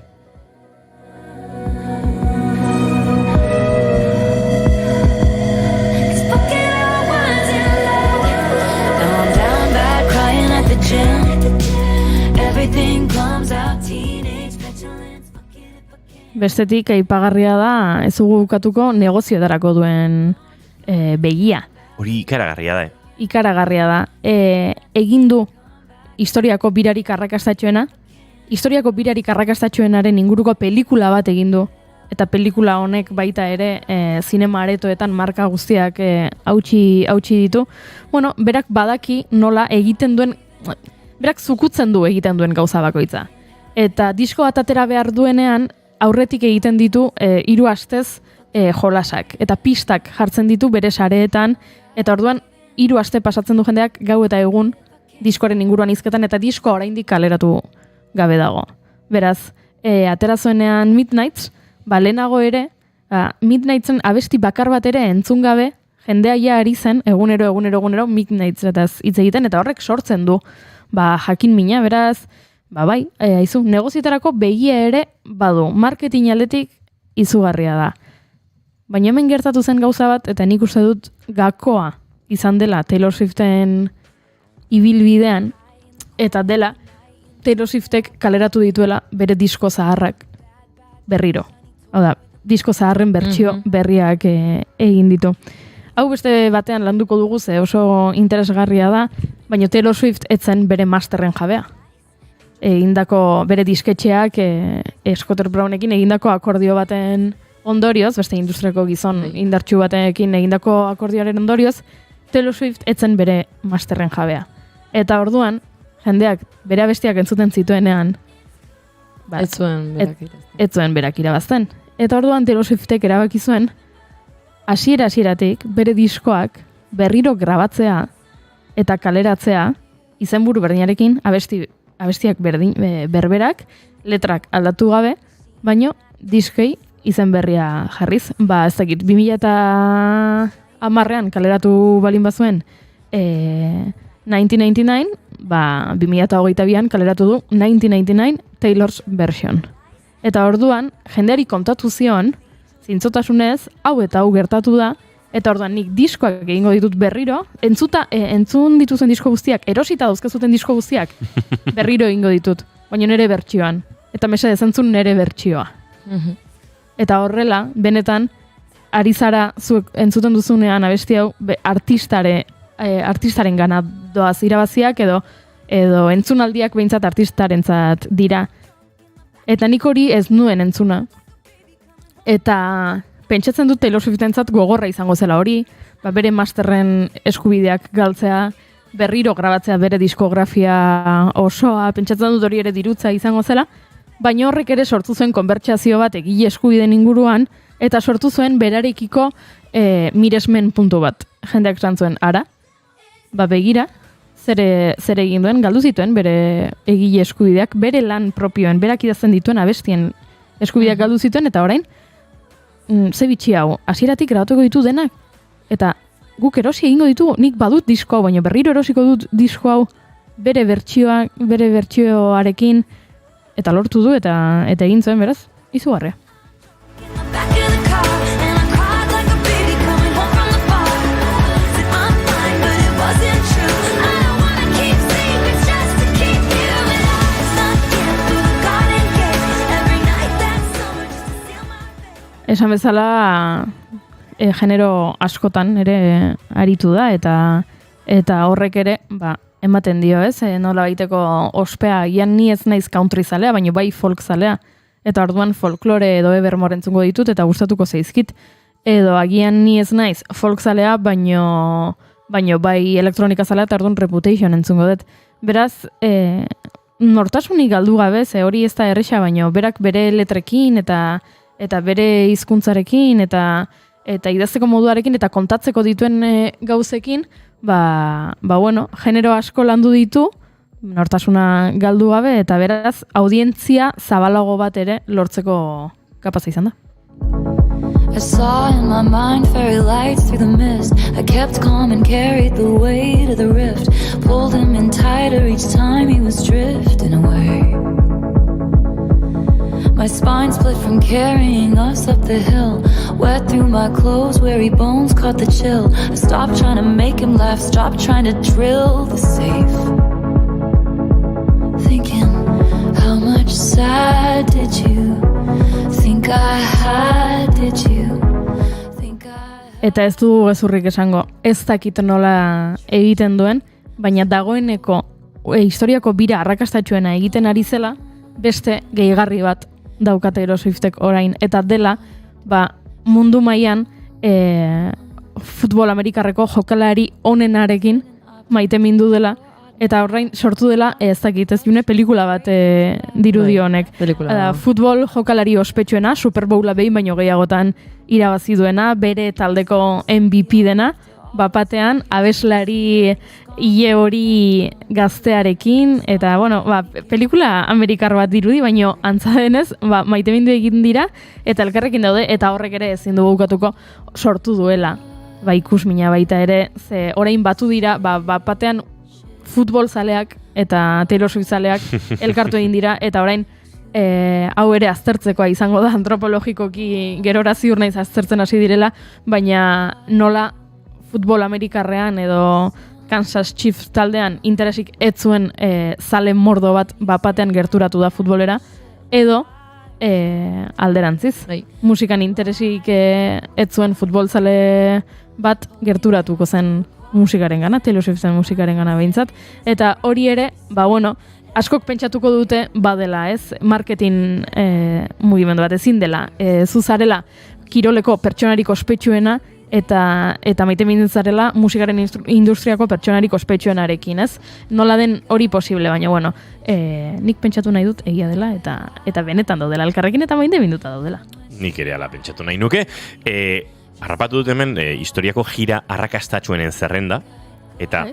Bestetik, aipagarria da, ez dugu bukatuko negozioetarako duen begia. Hori ikaragarria da. Ikaragarria da. Egin du historiako birarik arrakastatxoena, historiako birarik arrakastatxoenaren inguruko pelikula bat egin du, eta pelikula honek baita ere zinema aretoetan marka guztiak hautsi ditu. Bueno, berak badaki nola egiten duen, berak zukutzen du egiten duen gauza bakoitza. Eta disko bat atera behar duenean, aurretik egiten ditu 3 astez jolasak. Eta pistak jartzen ditu bere sareetan, eta orduan 3 aste pasatzen du jendeak gau eta egun diskoaren inguruan hizketan, eta diskoa oraindik kaleratu gabe dago. Beraz, atera zuenean Midnights, lehenago ere, Midnightsen abesti bakar bat ere entzun gabe, jendea ja ari zen, egunero Midnights eta hitz egiten, eta horrek sortzen du, jakin mina, beraz, aizu, negozietarako begia ere badu, marketing aldetik izugarria da. Baina hemen gertatu zen gauza bat, eta nik uste dut gakoa izan dela Taylor Swiften ibilbidean, eta dela Taylor Swiftek kaleratu dituela bere disko zaharrak berriro. Hau da, disko zaharren bertsio berriak egin ditu. Hau beste batean landuko dugu ze oso interesgarria da, baina Taylor Swift etzen bere masterren jabea. Egindako bere disketxeak Scooter Brownekin egindako akordio baten ondorioz, beste industriako gizon indartsu batekin egindako akordioaren ondorioz, Taylor Swift etzen bere masterren jabea. Eta orduan, jendeak bere abestiak entzuten zituenean, ez zuen berak irabazten. Eta orduan Taylor Swiftek erabaki zuen, hasieratik bere diskoak berriro grabatzea eta kaleratzea izenburu berdinarekin abestiak berberak, letrak aldatu gabe, baino diskei izen berria jarriz. Ez dakit, 2010an kaleratu balin bazuen 1999, 2022an kaleratu du 1999 Taylor's Version. Eta orduan, jendeari kontatu zion, zintzotasunez, hau eta hau gertatu da, eta orduan nik diskoak egingo ditut berriro, entzun dituzen disko guztiak, erosita dauzkezuten disko guztiak, berriro egingo ditut, baina nire bertsioan. Eta mesedez entzun nire bertsioa. Eta horrela, benetan, ari zara zuek entzuten duzunean abesti hau artistaren gana doaz irabaziak edo entzunaldiak behintzat artistarentzat dira. Eta nik hori ez nuen entzuna. Eta pentsatzen dut Taylor Swiftentzat gogorra izango zela hori, bere masterren eskubideak galtzea, berriro grabatzea bere diskografia osoa, pentsatzen dut hori ere dirutza izango zela, baina horrek ere sortu zuen konbertsazio bat egile eskubideen inguruan, eta sortu zuen berarekiko miresmen puntu bat. Jendeak esan zuen, ara, begira, zer egin duen, galdu zituen bere egile eskubideak, bere lan propioen, berak idazten dituen abestien eskubideak galdu zituen, eta orain, ze bitxi hau, hasieratik grabatuko ditu denak, eta guk erosi egingo ditugu, nik badut disko hau, baina berriro erosiko dut disko hau, bere bertsioarekin, eta lortu du, eta egin zuen, beraz, izugarria. Back in the car, and I cried like a baby coming home from the bar. Said I'm fine, but it wasn't true. I don't wanna keep secrets just to keep you. And I snuck in through the garden gate every night that summer just to seal my face. Esan bezala, genero askotan ere aritu da, eta horrek ere, ematen dio, ez? Nola baiteko ospea, ni ez naiz country zalea, baina bai folk zalea. Eta orduan folklore edo Evermore entzungo ditut, eta gustatuko zaizkit. Edo agian ni ez naiz folk zalea, baino bai elektronika zalea, eta orduan Reputation entzungo dut. Beraz, nortasunik galdu gabe, hori ez da erresa, baino berak bere letrekin, eta bere hizkuntzarekin, eta idazteko moduarekin, eta kontatzeko dituen gauzekin, bueno, genero asko landu ditu, nortasuna galdu gabe, eta beraz, audientzia zabalago bat ere lortzeko kapaza izan da. I saw in my mind fairy lights through the mist. I kept calm and carried the weight of the rift. Pulled him in tighter each time he was drifting away. My spine split from carrying us up the hill. Wet through my clothes, weary bones caught the chill. I stopped trying to make him laugh, stopped trying to drill the safe. Thinking, how much sad did you think I had, did you think I... Eta ez du gezurrik esango, ez dakit nola egiten duen, baina dagoeneko historiako bira arrakastatxuena egiten ari zela, beste gehigarri bat daukate Taylor Swiftek orain, eta dela, mundu mailan futbol amerikarreko jokalari onenarekin maite mindu dela, eta orain sortu dela, ez dakit, ez dune pelikula bat dirudi honek. Futbol jokalari ospetsuena, Super Bowla behin baino gehiagotan irabazi duena, bere taldeko MVP dena, bapatean abeslari ile hori gaztearekin, eta, bueno, pelikula amerikar bat dirudi, baino antza denez, maite mindu egin dira, eta elkarrekin daude, eta horrek ere ezin dugu ukatuko sortu duela. Ikusmina baita ere, ze orain batu dira, bapatean futbol zaleak eta Taylor Swift zaleak elkartu egin dira, eta orain hau ere aztertzekoa izango da, antropologikoki gerora ziur naiz aztertzen hasi direla, baina nola futbol amerikarrean edo Kansas Chiefs taldean interesik ez zuen zale mordo bat bapatean gerturatu da futbolera, edo alderantziz. Musikan interesik ez zuen futbol zale bat gerturatuko zen musikaren gana, Taylor Swiften musikaren gana behintzat, eta hori ere, bueno, askok pentsatuko dute badela, ez? Marketing mugimendu bat ezin dela, zuzarela kiroleko pertsonarik ospetsuena, eta maite mintzarela musikaren industriako pertsonarik ospetsuenarekin, ez? Nola den hori posible, baina, bueno, nik pentsatu nahi dut egia dela, eta benetan daudela elkarrekin, eta maite minduta daudela. Nik ere ala pentsatu nahi nuke. Harrapatu dut hemen historiako jira arrakastatxuenen zerrenda, eta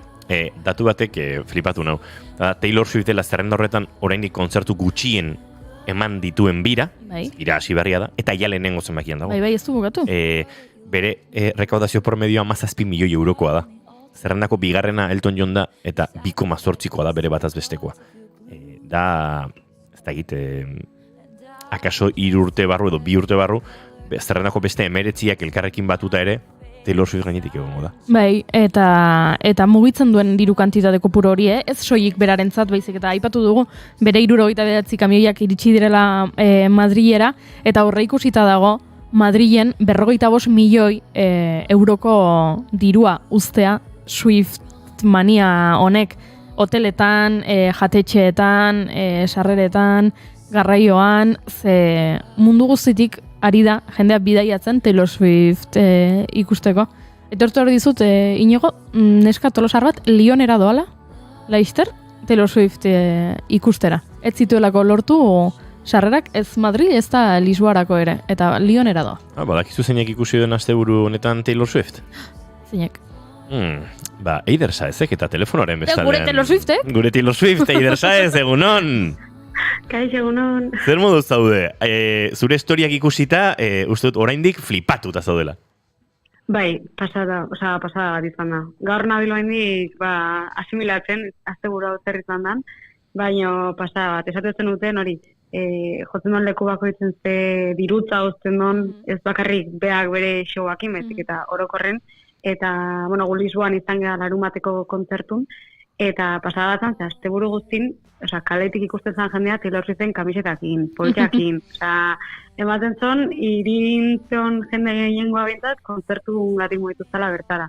datu batek flipatu nau. Taylor Swift dela zerrenda horretan oraindik kontzertu gutxien eman dituen bira hasi berria da, eta ja lehenengo zenbakian dago. Bai, ez du bukatu. Bere rekaudazio promedioa 17 milioi eurokoa da. Zerrendako bigarrena Elton John da, eta 2,8koa da bere bataz bestekoa. Da, ez da egite, akaso 3 urte barru edo 2 urte barru, zerrendako beste 19 elkarrekin batuta ere, Taylor Swift gainetik egongo da. Bai, eta mugitzen duen diru kantitate kopuru hori, ez soilik berarentzat, baizik, eta aipatu dugu, bere 69 kamioiak iritsi direla Madrilera, eta horre ikusita dago, Madrilen 45 milioi euroko dirua uztea Swift mania honek, hoteletan, jatetxeetan, sarreretan, garraioan, ze mundu guztitik ari da jendea bidaiatzen Taylor Swift ikusteko. Etortu hori dizut, Inigo, neska tolosar bat Lyonera doala, Leicester, Taylor Swift ikustera. Ez zituelako lortu Sarrerak ez Madrid ez da Lisboarako ere, eta Lyonera doa. Badakizu zeinek ikusi den asteburu honetan Taylor Swift? Zeinek. Eider Saezek eta telefonoaren bestaldean. Gure Taylor Swiftek? Gure Taylor Swift, Eider Saez, egunon! Kaixo, egunon. Zer modu zaude? Zure historiak ikusita, uste dut oraindik flipatuta zaudela. Bai, pasada bat izan da. Gaur nabilo hendik, asimilatzen, asteburu hau zer izan dan, baina pasada bat, esatzen duten hori, jotzen duen leku bakoitzen ze dirutza hozten duen, ez bakarrik beak bere showak imezik eta orokorren, eta, gu Lisboan izan gara larumateko kontzertun, eta pasada bat zan, asteburu guztin, kaletik ikusten zan jendea Taylor Swiften kamisetakin, poltsakin, ematen zon, irintzen jende gehiengoa bintzat, kontzertu gatik mugitu zala bertara.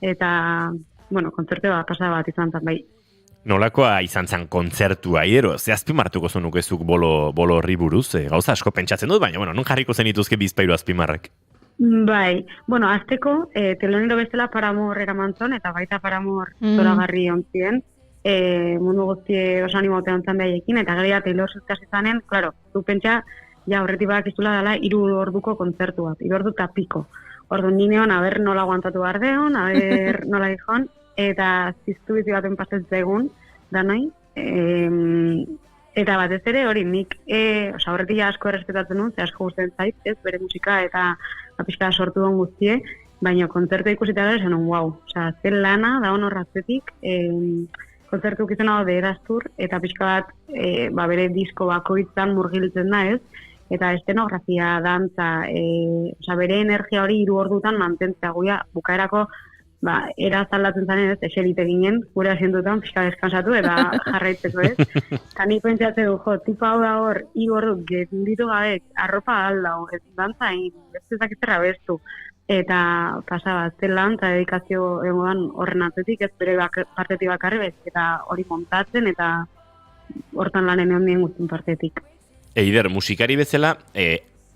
Eta, kontzertu pasada bat izan zan, bai. Nolakoa izan zen kontzertua, Aidero? Ze azpimartuko zonukezuk bolo horri buruz? Gauza asko pentsatzen dut, baina, non jarriko zenituzke bizpairu azpimarrak? Bai, azteko, telonero bezala Paramore eramantzon, eta baita Paramore zoragarri ontzien, mundu guztie oso animote ontzan behaiekin, eta gero Taylor Swift izanen, klaro, du pentsa, horretik bakizula dela 3 orduko kontzertu bat, 3 ordu eta piko. Ordu nineon, aber nola aguantatu behar deon, aber nola dijon, eta ziztu bizi baten pasetze egun, da nahi, eta batez ere hori nik, horretik asko errespetatzen duen, ze asko guztien zait, ez, bere musika eta pixka sortu duen guztie, baina kontzertu ikusita gara esan, wow, zen lana, da hon horratzetik, kontzertu izan hau deraztur, eta pixka bat, bere disko bakoitzan murgiltzen da ez, eta estenografia, dantza, bere energia hori 3 ordutan mantentzea guia, bukaerako, eraz aldatzen zanen ez, eserite ginen, gure asientutan, pixka deskansatu, eta jarraitzeko ez. Eta nik pentsatzen du, tipa hau da hor, 3 ordu, ditu gabe, arropa alda, ez dantza, ez ezakizterra bestu. Eta pasaba, zen lan, eta dedikazio egoan horren atzetik, ez bere partetik bakarri bez, eta hori montatzen, eta hortan lanen egon dien guztien partetik. Eider, musikari bezala,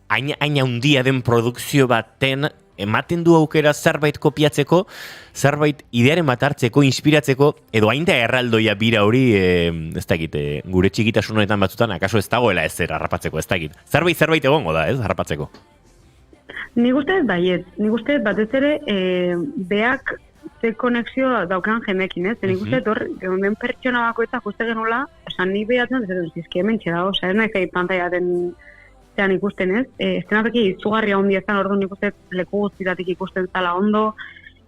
haina handia den produkzio baten, ematen du aukera zerbait kopiatzeko, zerbait idearen bat hartzeko, inspiratzeko, edo hain da erraldoia bira hori, ez dakit, gure txikitasun honetan batzutan, akaso ez dagoela ezer harrapatzeko, ez dakit. Zerbait egongo da, ez, harrapatzeko. Nik uste baiet, nik uste batez ere, beak ze konexio daukan jendekin, ez? Nik uste hor, den pertsona bakoetak uste genula, nik behatzen, ez zizki hemen txedao, ez nahi zei pantaiaten zean ikusten, ez? Estenateki izugarria ondi ezan, orduan nik uste leku guztitatik ikusten zala ondo,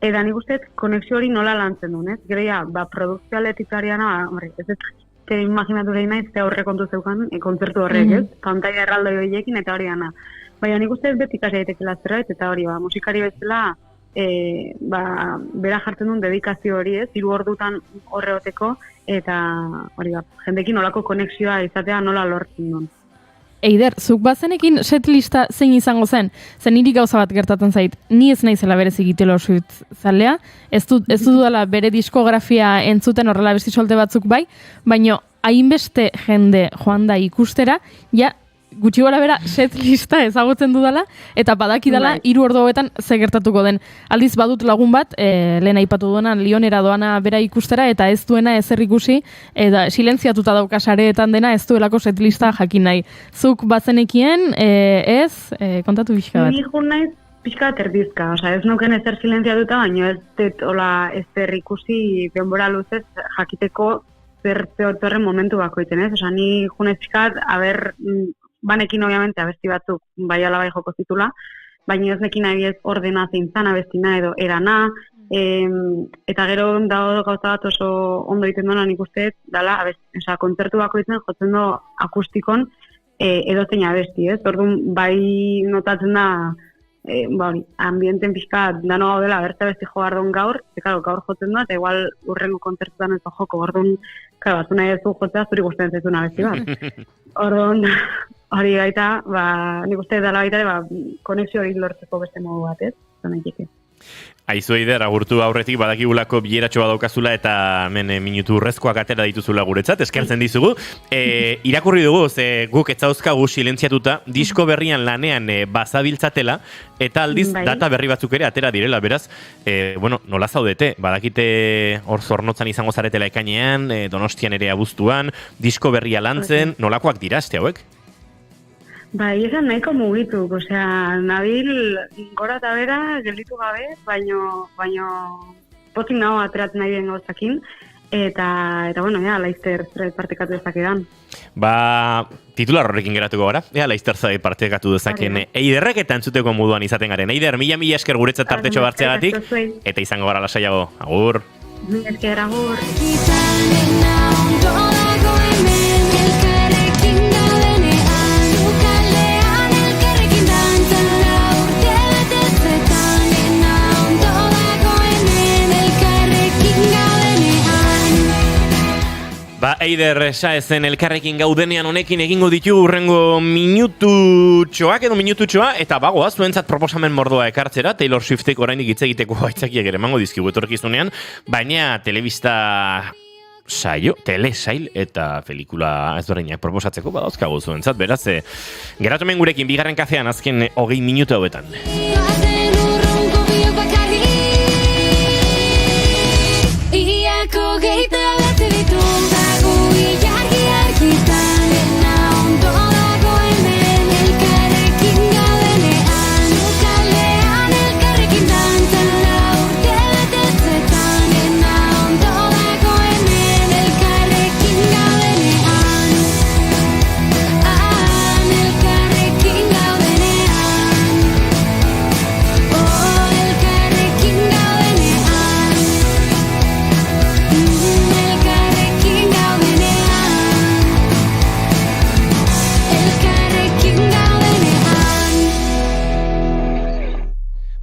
eta nik uste konexio hori nola lantzen duen, ez? Gero ja, produkzioaletikariana, ez imaginatu gehi nahi, ze horre kontu zeukan, kontzertu horrek, ez? Pantaia erraldo horiekin eta hori gana. Baina nik uste beti ikasi daitekela zerbait, eta hori, musikari bezala, bera jartzen duen dedikazio hori, ez? 3 ordutan horreoteko, eta hori, jendekin nolako konexioa izatea nola lortzen duen. Eider, zuk bazenekin setlista zein izango zen? Zen niri gauza bat gertatzen zait, ni ez naizela berezik Taylor Swift zalea, ez dudala bere diskografia entzuten horrela besti solte batzuk bai, baina hainbeste jende joan da ikustera, ja, gutxi gora bera setlista ezagutzen dudala, eta badakidala 3 ordu hauetan ze gertatuko den. Aldiz badut lagun bat, lehen aipatu duena, Lyonera doana bera ikustera, eta ez duena ezer ikusi, eta silentziatuta dauka sareetan dena ez duelako setlista jakin nahi. Zuk bazenekien, kontatu pixka bat. Ni jun naiz pixka terdizka, ez nuken ezer silentziatuta, baina ez zer ikusi denbora luzez jakiteko zer zeotorren momentu bakoiten, ez? Ni jun naiz pixka, banekin, obviamente, abesti batzuk bai ala bai joko zitula, baina ez nekin ez ordena zein zan abestina edo erana, eta gero dago gauza bat oso ondo egiten duena nik uste, dala, kontzertu bakoitzen jotzen du akustikon edo zein abesti, ez? Orduan, bai notatzen da, ambienten pixka dano gaudela, bertza abesti jo behar duen gaur, gaur jotzen du, eta igual urrengo kontzertutan ez joko, orduan, batu nahi ez du jotzea, zuri guztien zaitun abesti bat. Orduan, hori gaita, nik uste dela baita, konexio hori lortzeko beste modu bat, ez? Aizu Eider, agurtu aurretik badakigulako bileratxo badaukazula eta hemen minutu urrezkoak atera dituzula guretzat, eskertzen dizugu. Irakurri dugu, ze guk etzauzkagu silentziatuta, disko berrian lanean bazabiltzatela, eta aldiz data berri batzuk ere atera direla, beraz, nola zaudete, badakite hor zornotzan izango zaretela ekainean, Donostian ere abuztuan, disko berria lantzen, nolakoak dira este hauek? Bai, esan nahiko mugituk, osea, nabil gora eta bera gelditu gabe, baino pozik nago ateratzen nahi den gauzakin, eta bueno, laizter partekatu dezakedan. Titular horrekin geratuko gara, laizter zai partekatu dezaken Eiderrek eta entzuteko moduan izaten garen. Eider, mila esker guretzat tartetxo bartzeagatik, eta izango gara lasaiago. Agur! Mila esker, agur! Eider Saezen elkarrekin gaudenean honekin egingo ditu urrengo minututxoa, eta bagoa zuentzat proposamen mordoa ekartzera, Taylor Swiftek orainik hitz egiteko aitzakiak ere emango dizkigu etorkizunean, baina telebista telesail eta pelikula ezberdinak proposatzeko badauzkagu zuentzat, beraz, geratumen gurekin bigarren kafean azken 20 minutu hauetan.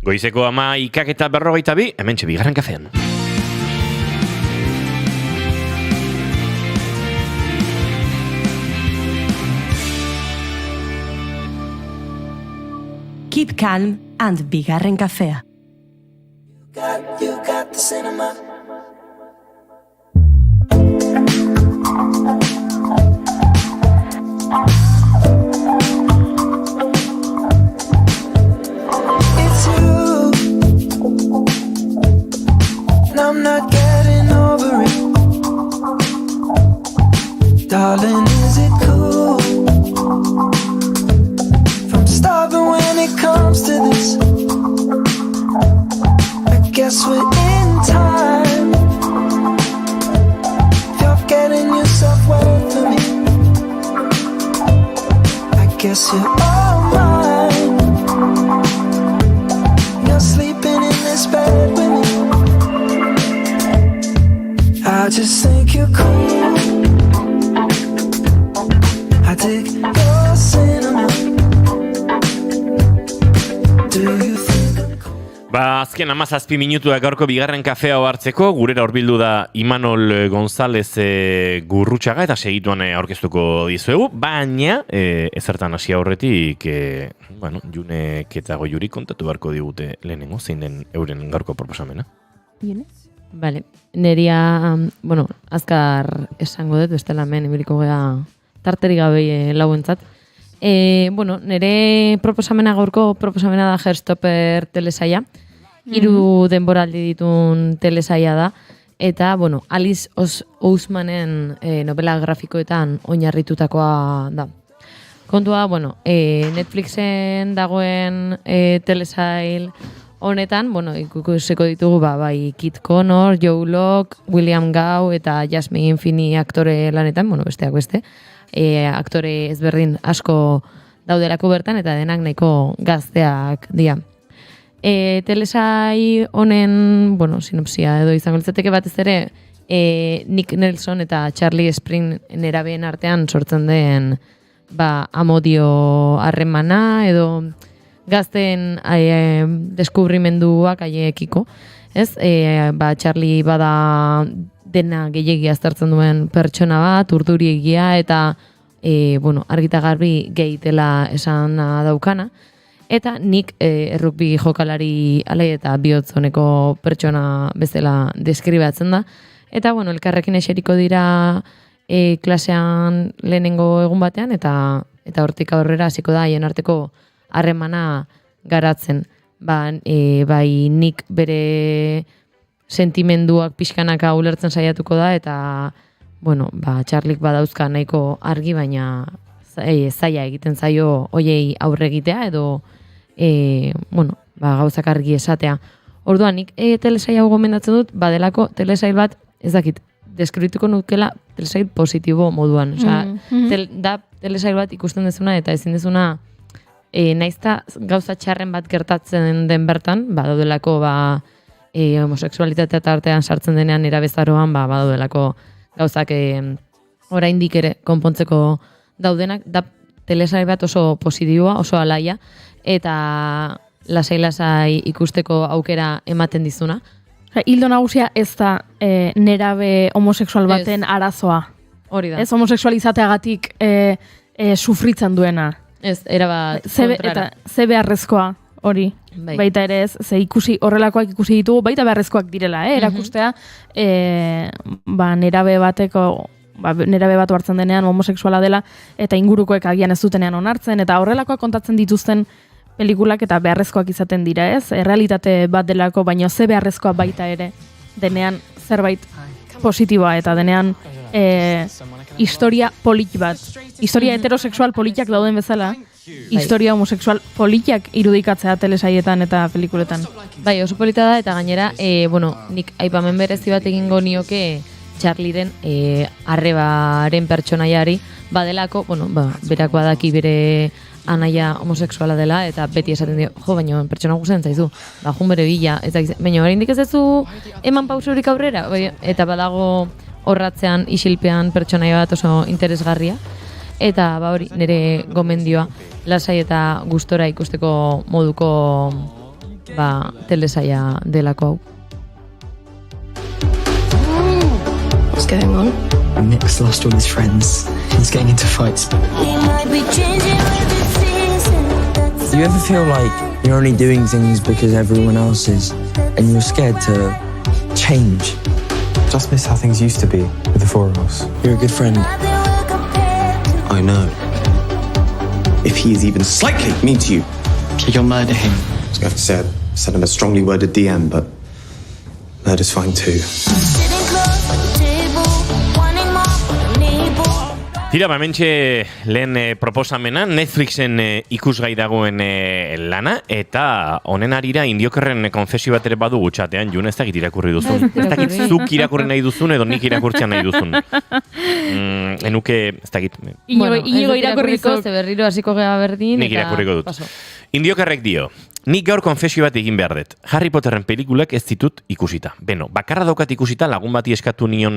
Goizeko 11:42, hementxe bigarren kafean. Keep calm and bigarren kafea. You got the cinema. I'm not getting over it. Darling, is it cool? From starving when it comes to this. I guess we're in time. You're getting yourself well for me. I guess you're all mine. You're sleeping in this bed with me. I just think you're cool. I dig your cinema. Do you think I'm cool? Azken 17 minutuak gaurko bigarren kafea hartzeko, gurera hurbildu da Imanol González Gurrutxaga eta segituan aurkeztuko dizuegu, baina ezertan hasi aurretik, Junek eta Goiuri kontatu beharko digute lehenengo, zein den euren gaurko proposamena. Vale, neria, azkar esango dut, bestela hemen ibiliko gea tarteri gabe lauentzat. Nere proposamena gaurko proposamena da Herstopper telesaia. 3 denboraldi ditun telesaia da. Eta, Alice Ousmanen novela grafikoetan oinarritutakoa da. Kontua, Netflixen dagoen telesail honetan, ikusiko ditugu, bai Kit Connor, Joe Locke, William Gau eta Jasmine Finney aktore lanetan, besteak beste, aktore ezberdin asko daudelako bertan eta denak nahiko gazteak dira. Telesai honen, sinopsia edo izango litzateke batez ere, Nick Nelson eta Charlie Spring nerabeen artean sortzen den amodio harremana edo gazten deskubrimenduak haiekiko, ez? Charlie bada dena gehiegi aztertzen duen pertsona bat, urduriegia eta argita garbi gehitela esan daukana. Eta nik errukbi jokalari alai eta bihotzoneko pertsona bezala deskribatzen da. Eta, elkarrekin eseriko dira klasean lehenengo egun batean eta hortik aurrera hasiko da haien arteko harremana garatzen. Bai nik bere sentimenduak pixkanaka ulertzen saiatuko da eta Charlik badauzka nahiko argi, baina zaila egiten zaio hoiei aurre egitea edo gauzak argi esatea. Orduan, nik telesail hau gomendatzen dut, badelako telesail bat, ez dakit, deskribituko nukela telesail positibo moduan. Da telesail bat ikusten dezuna eta ezin dezuna naizta gauza txarren bat gertatzen den bertan, daudelako homoseksualitatea tartean sartzen denean erabezaroan, badaudelako gauzak oraindik ere konpontzeko daudenak, da telesail bat oso positiboa, oso alaia, eta lasai ikusteko aukera ematen dizuna. Hildo nagusia ez da nerabe homosexual baten arazoa. Hori da. Ez homosexualizateagatik sufritzen duena. Ez, erabat kontrara. Eta ze beharrezkoa hori. Baita ere ez, ze horrelakoak ikusi ditugu, baita beharrezkoak direla, erakustea, nerabe bat hartzen denean homosexuala dela, eta ingurukoek agian ez dutenean onartzen, eta horrelakoak kontatzen dituzten pelikulak eta beharrezkoak izaten dira, ez? Errealitate bat delako, baina ze beharrezkoa baita ere, denean zerbait positiboa, eta denean historia polit bat. Historia heterosexual politak dauden bezala, historia homosexual politak irudikatzea telesaietan eta pelikuletan. Bai, oso polita da, eta gainera, nik aipamen berezi bat egingo nioke Charlieren arrebaren pertsonaiari, badelako, berak badaki bere anaia homosexuala dela, eta beti esaten dio, baina pertsona guzen zaizu, jun bere bila, baina oraindik ez duzu eman pausurik aurrera, eta badago horratzean isilpean pertsonaia bat oso interesgarria, eta hori nire gomendioa lasai eta gustora ikusteko moduko telesaia delako hau. What's going on? Nick's lost all his friends. He's getting into fights. Do you ever feel like you're only doing things because everyone else is, and you're scared to change? Just miss how things used to be with the four of us. You're a good friend. I know. If he is even slightly mean to you, you'll murder him. I was going to say, I sent him a strongly worded DM, but murder's fine too. Tira, hementxe lehen proposamena, Netflixen ikusgai dagoen lana, eta honen arira indiokerren konfesio bat ere badu gutxatean, Jun, ez dakit irakurri duzun. Ez dakit zuk irakurri nahi duzun, edo nik irakurtzean nahi duzun. Enuke, ez dakit. Inigo irakurriko. Ze berriro hasiko gea berdin. Nik irakurriko dut. Indiokerrek dio, nik gaur konfesio bat egin behar dut. Harry Potterren pelikulak ez ditut ikusita. Bakarra daukat ikusita lagun bati eskatu nion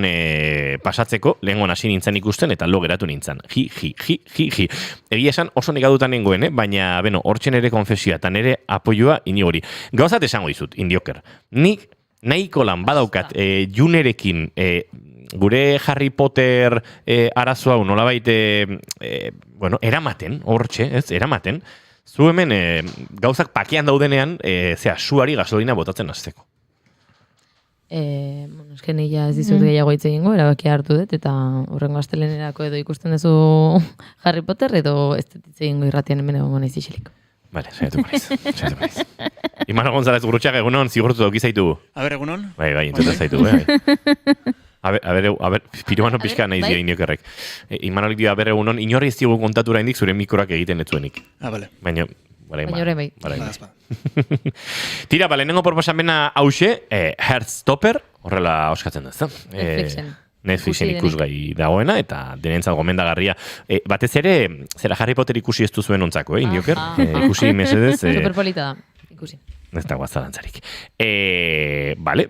pasatzeko, lehengoan hasi nintzen ikusten eta lo geratu nintzen. Ji. Egia esan oso negadutan nengoen, baina, hortzen ere konfesioa eta nere apoioa Inigori. Gauzat esango dizut, Indioker. Nik nahiko lan badaukat Junerekin gure Harry Potter arazo hau nolabait eramaten, hortxe, ez, eramaten. Zu hemen gauzak pakean daudenean, suari gasolina botatzen hasteko. Esken nila ez dizut gehiago hitz egingo, erabakia hartu dut, eta horrengo astelenerako edo ikusten duzu Harry Potter, edo ez dut hitz egingo irratian hemen egongo naiz isilik. Bale, saiatu maiz. Imano González Gurutxaga, egunon, zigortu dauki zaitu. Egunon? Bai, entzuten zaitu, A ber, pirumano pixka nahi dio Indiokerrek. Imanolik dio, egunon, inorri ez digu kontatu oraindik zure mikroak egiten etzuenik. Bale. Baina orain bai. Tira, lehenengo proposamena hause, Heartstopper, horrela oskatzen da, Netflixen ikusgai dagoena, eta denentzat gomendagarria. Batez ere, zera Harry Potter ikusi ez duzuen ontzako, Indioker? Ikusi mesedez. Superpolita da, ikusi. Ez da guazalantzarik. Bale,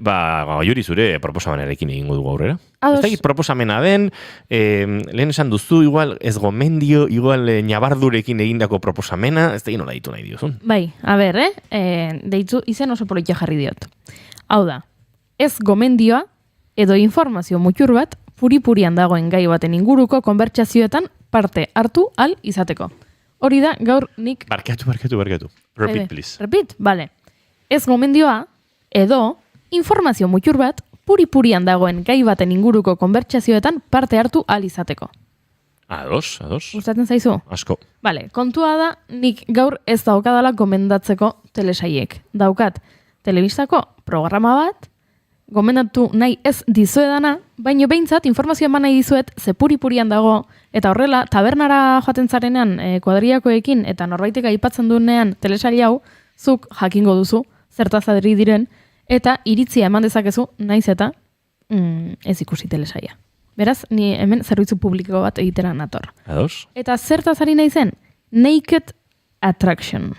Juri zure proposamenarekin egingo dugu aurrera. Ez da proposamena den, lehen esan duzu, igual ez gomendio, igual nabardurekin egindako proposamena, ez da nola ditu nahi diozun. Bai, deitu izen oso politia jarri diot. Hau da, ez gomendioa edo informazio mutxur bat puri-purian dagoen gai baten inguruko konbertsazioetan parte hartu al izateko. Hori da, gaur nik... Barkatu. Repeat, please. Repeat, bale. Ez gomendioa, edo, informazio mutxur bat, puri-purian dagoen gai baten inguruko konbertsazioetan parte hartu ahal izateko. Ados. Gustatzen zaizu? Asko. Bale, kontua da, nik gaur ez daukadala gomendatzeko telesaiek. Daukat, telebistako programa bat, gomendatu nahi ez dizuedana, baino behintzat informazioa eman nahi dizuet ze puri-purian dago, eta horrela, tabernara joaten zarenean kuadriakoekin eta norbaitek aipatzen duenean telesail hau, zuk jakingo duzu, zertaz adri diren, eta iritzia eman dezakezu, naiz eta ez ikusi telesaia. Beraz, ni hemen zerbitzu publiko bat egitera nator. Ados? Eta zertaz ari nahi zen? Naked Attraction.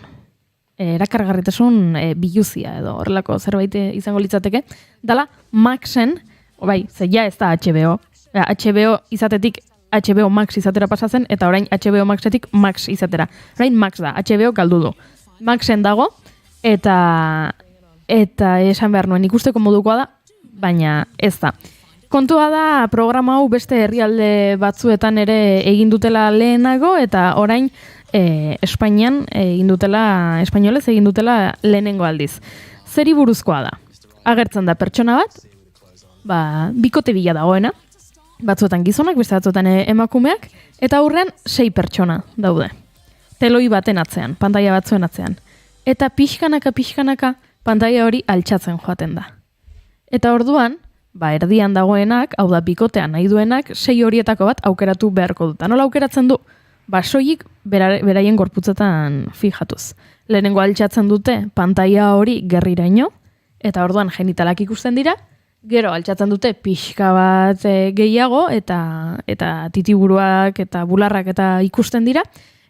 Erakargarritasun biluzia edo horrelako zerbait izango litzateke. Dala, Maxen, bai, ze ja ez da HBO. HBO izatetik HBO Max izatera pasatzen, eta orain HBO Maxetik Max izatera. Orain Max da, HBO galdu du. Maxen dago, eta esan behar nuen ikusteko modukoa da, baina ez da. Kontua da, programa hau beste herrialde batzuetan ere egin dutela lehenago, eta orain Espainian espainolez egin dutela lehenengo aldiz. Zeri buruzkoa da? Agertzen da pertsona bat, bikote bila dagoena, batzuetan gizonak, beste batzuetan emakumeak, eta aurrean 6 pertsona daude. Teloi baten atzean, pantaila batzuen atzean. Eta pixkanaka pantaila hori altxatzen joaten da. Eta orduan, erdian dagoenak, hau da bikotean nahi duenak, 6 horietako bat aukeratu beharko dut. Nola aukeratzen du? Soilik beraien gorputzetan fijatuz. Lehenengo altxatzen dute pantaila hori gerriraino, eta orduan genitalak ikusten dira, gero altxatzen dute pixka bat gehiago, eta titiburuak eta bularrak eta ikusten dira,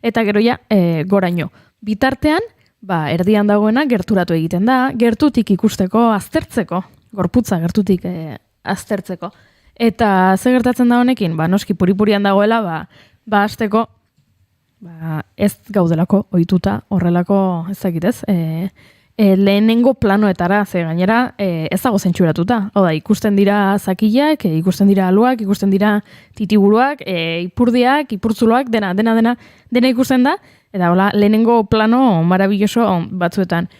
eta gero ja goraino. Bitartean, erdian dagoena gerturatu egiten da, gertutik ikusteko, aztertzeko, gorputza gertutik aztertzeko. Eta ze gertatzen da honekin, noski puri-purian dagoela, hasteko, ez gaudelako ohituta horrelako ezagitez, lehenengo planoetara, ze gainera ez dago zentzuratuta. Hau da, ikusten dira zakilak, ikusten dira aluak, ikusten dira titiburuak, ipurdiak, ipurtzuloak, dena ikusten da, eta hola, lehenengo plano marabilloso batzuetan.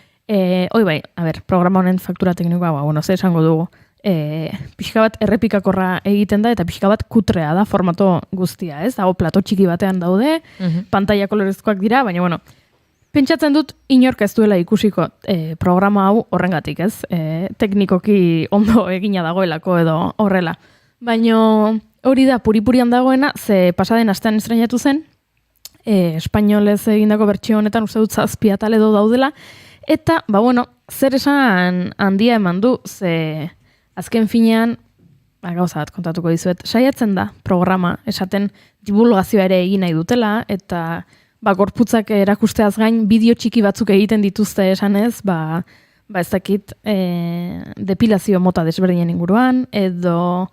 Programa honen faktura teknikoa, ze esango dugu. Pixka bat errepikakorra egiten da, eta pixka bat kutrea da formato guztia, ez? Dago plato txiki batean daude, pantaila kolorezkoak dira, baina, pentsatzen dut inork ez duela ikusiko programa hau horrengatik, ez? Teknikoki ondo egina dagoelako edo horrela. Baina hori da puri-purian dagoena, ze pasaden astean estrenatu zen, espainolez egindako bertsio honetan uste dut 7 atal edo daudela, eta, zer esan handia eman du, ze azken finean, gauza bat kontatuko dizuet, saiatzen da programa, esaten divulgazioa ere egin nahi dutela, eta gorputzak erakusteaz gain, bideo txiki batzuk egiten dituzte esanez, ez dakit, depilazio mota desberdinen inguruan, edo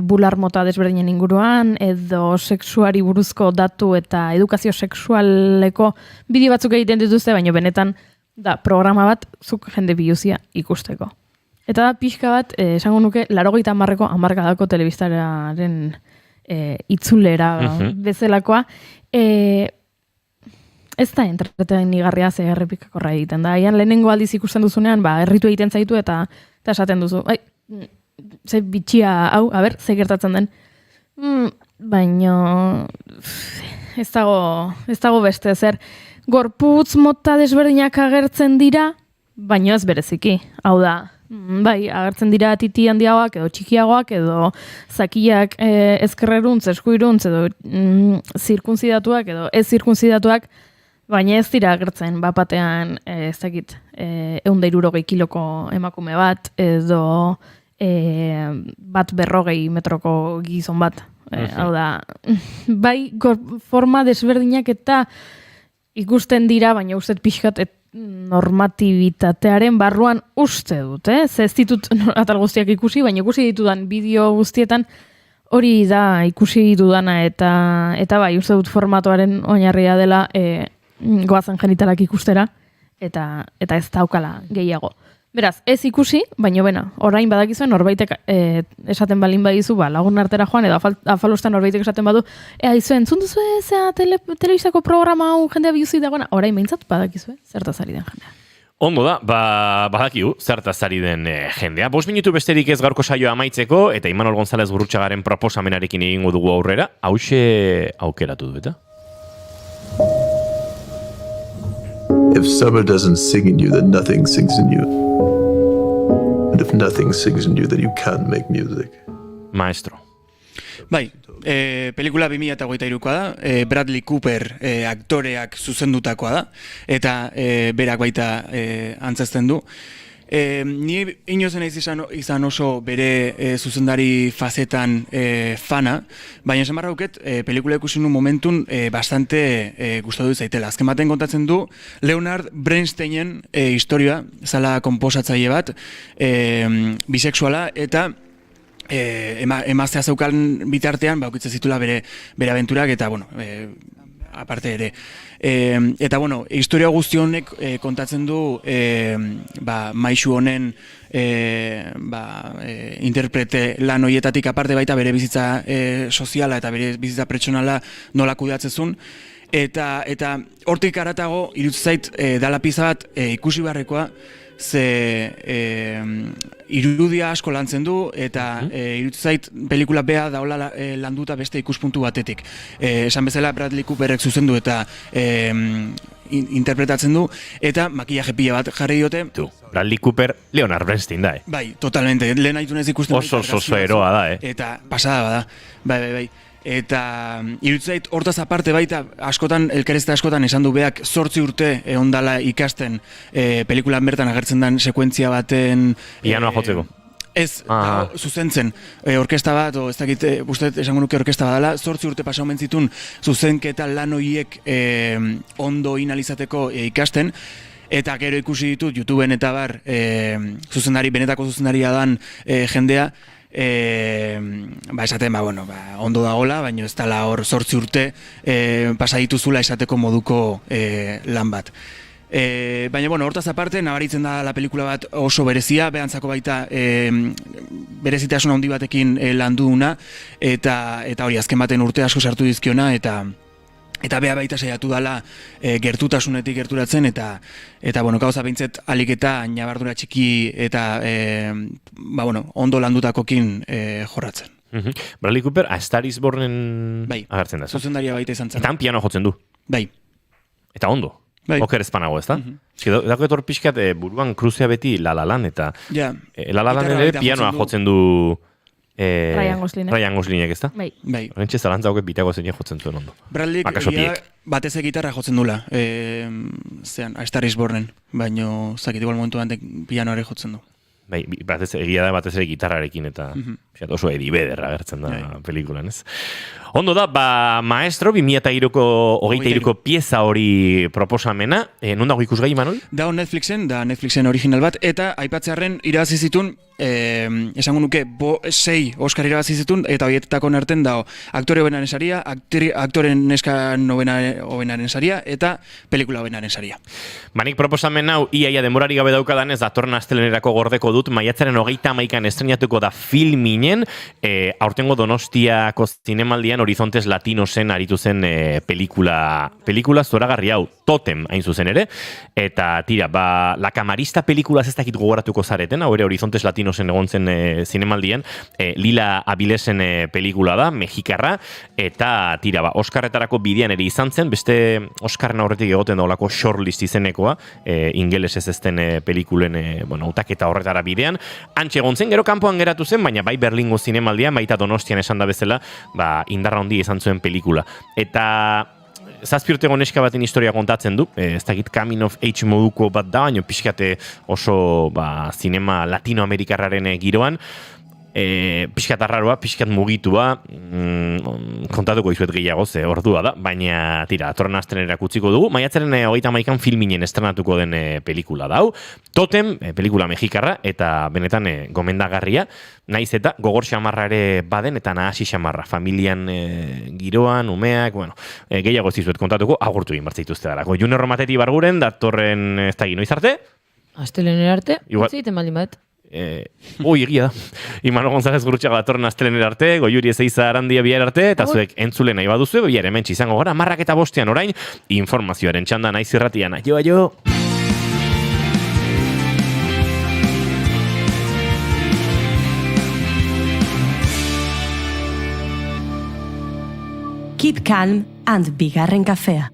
bular mota desberdinen inguruan, edo sexuari buruzko datu eta edukazio sexualeko bideo batzuk egiten dituzte, baina benetan da programa bat zuk jende biluzia ikusteko. Eta da pixka bat, esango nuke, 80ko hamarkadako telebistaren itzulera bezalakoa. Ez da entretenigarria ze errepikakorra egiten da. Aian lehenengo aldiz ikusten duzunean, erritu egiten zaitu eta esaten duzu. Ze bitxia hau, ze gertatzen den. Baina ez dago beste zer. Gorputz mota desberdinak agertzen dira, baina ez bereziki. Hau da, agertzen dira titi handiagoak edo txikiagoak edo zakiak ezkerreruntz, eskuiruntz edo zirkunzidatuak edo ez zirkunzidatuak, baina ez dira agertzen batean ez dakit 160 kiloko emakume bat edo 140 metroko gizon bat. Hau da, forma desberdinak eta ikusten dira, baina uste pixkat normatibitatearen barruan uste dut, Ze ez ditut atal guztiak ikusi, baina ikusi ditudan bideo guztietan hori da ikusi dudana eta uste dut formatoaren oinarria dela goazen genitalak ikustera eta ez daukala gehiago. Beraz, ez ikusi, baina orain badakizuen norbaitek esaten balin badizu, lagun artera joan, edo afalostan norbaitek esaten badu, izuen, entzun duzu telebistako programa hau jendea biluzi dagoena, orain behintzat badakizue, zertaz ari den jendea. Ondo da, badakigu, zertaz ari den jendea. 5 minutu besterik ez gaurko saioa amaitzeko, eta Imanol González Gurrutxagaren proposamenarekin egingo dugu aurrera, hauxe aukeratu du, eta? If summer doesn't sing in you, then nothing sings in you. And if nothing sings in you, then you can't make music. Maestro. Bai, pelikula 2023koa da, Bradley Cooper aktoreak zuzendutakoa da, eta berak baita antzezten du. Ni inozen izan oso bere zuzendari fazetan fana, baina esan barra duket, pelikula ikusi nun momentun bastante gustatu zaitela. Azken baten kontatzen du Leonard Bernsteinen historia, zala konposatzaile bat, bisexuala, eta emaztea zeukan bitartean, ukitzen zitula bere abenturak, eta, bueno, aparte ere. Eta, bueno, historia guzti honek kontatzen du maisu honen interprete lan horietatik aparte baita bere bizitza soziala eta bere bizitza pertsonala nola kudeatzezun. Eta hortik haratago, iruditzen zait, dala pizza bat ikusi beharrekoa, ze irudia asko lantzen du, eta iruditzen zait pelikula bea daola landuta beste ikuspuntu batetik. Esan bezala Bradley Cooperrek zuzendu eta interpretatzen du, eta makillaje pila bat jarri diote. Bradley Cooper, Leonard Bernstein da, Bai, totalmente, lehen aitunez ikusten. Oso eroa da, Eta pasada bada, bai. Eta irutzait hortaz aparte baita askotan, elkarrezta askotan esan du beak 8 urte ondala ikasten pelikulan bertan agertzen den sekuentzia baten pianoa jotzeko. Ez, zuzentzen, orkesta bat, ez dakit, uste esango nuke orkesta bat dela, 8 urte pasa omen zitun zuzenketa lan horiek ondo inalizateko ikasten, eta gero ikusi ditut YouTubeen eta bar benetako zuzendaria dan jendea, esaten, ondo dagoela, baina ez dela hor 8 urte pasa dituzula esateko moduko lan bat. Baina, hortaz aparte, nabaritzen da la pelikula bat oso berezia, behantzako baita berezitasun handi batekin landuuna, eta hori azken baten urte asko sartu dizkiona, eta beha baita saiatu dela gertutasunetik gerturatzen, eta gauza behintzet alik eta nabardura txiki eta ondo landutakokin jorratzen. Bradley Cooper, A Star is Bornen agertzen da. Zuzendaria baita izan zen. Eta piano jotzen du. Bai. Eta ondo. Oker ezpanago, ez da? Dako etor pixkat buruan kruzea beti La La Land, eta La La Land ere pianoa jotzen du Ryan Goslinek, ez da? Bai. Horentxe zalantza hauke bitako zein jotzen zuen ondo. Bradley batez gitarra jotzen dula, A Star is Bornen, baina zakit igual momentu batek pianoare jotzen du. Bai, egia da batez ere gitarrarekin, eta oso Eddie Vedder agertzen da pelikulan, ez? Ondo da, Maestro, 2023ko pieza hori proposamena, non dago ikusgai, Imanol? Dago Netflixen original bat, eta aipatzearren irabazi zituen, esango nuke, 6 Oscar irabazi zituen, eta horietetako nerten dago aktore hobenaren saria, aktoren neska hobenaren saria, eta pelikula hobenaren saria. Nik proposamen hau, iaia denborari gabe daukadanez, datorren astelenerako gordeko dut, maiatzaren 31an estrenatuko da Filminen, aurtengo Donostiako zinemaldian Horizontes Latinosen aritu zen pelikula zoragarri hau, Totem hain zuzen ere, eta tira, La Camarista pelikulaz ez dakit gogoratuko zareten, hau ere Horizontes Latinosen egon zen zinemaldian, Lila Abilesen pelikula da, mexikarra, eta tira, Oskarretarako bidean ere izan zen, beste Oskarren aurretik egoten daulako shortlist izenekoa, ingelesez ezten pelikulen utaketa horretara bidean, antxe egon zen, gero kanpoan geratu zen, baina bai Berlingo zinemaldian, baita Donostian esan da bezala, indarra handi izan zuen pelikula. Eta 7 urtego neska baten historia kontatzen du, ez dakit coming of age moduko bat da, baina pixkate oso zinema latinoamerikarraren giroan, pixkat arraroa, pixkat mugitua, kontatuko izuet gehiago, ze ordua da, baina tira, atorren astrenerak utziko dugu. Maiatzaren 31an Filminen estrenatuko den pelikula da hau. Totem, pelikula mexikarra, eta benetan gomendagarria, naiz eta gogor xamarra ere baden, eta nahasi xamarra, familian giroan, umeak, gehiago zizuet kontatuko, agurtu egin bartzaituzte darako. Junior Romateti barguren, datorren ez da noiz arte? Astelener arte, utzi egiten baldin bat. Egia da. Imanol González Gurutxaga datorren astelener arte, Goiuri Ezeiza Arandia bihar arte, eta zuek entzule nahi baduzu, bihar hementsi izango gara, 10:05 orain, informazioaren txanda naiz irratian. Aio! Keep calm and bigarren kafea.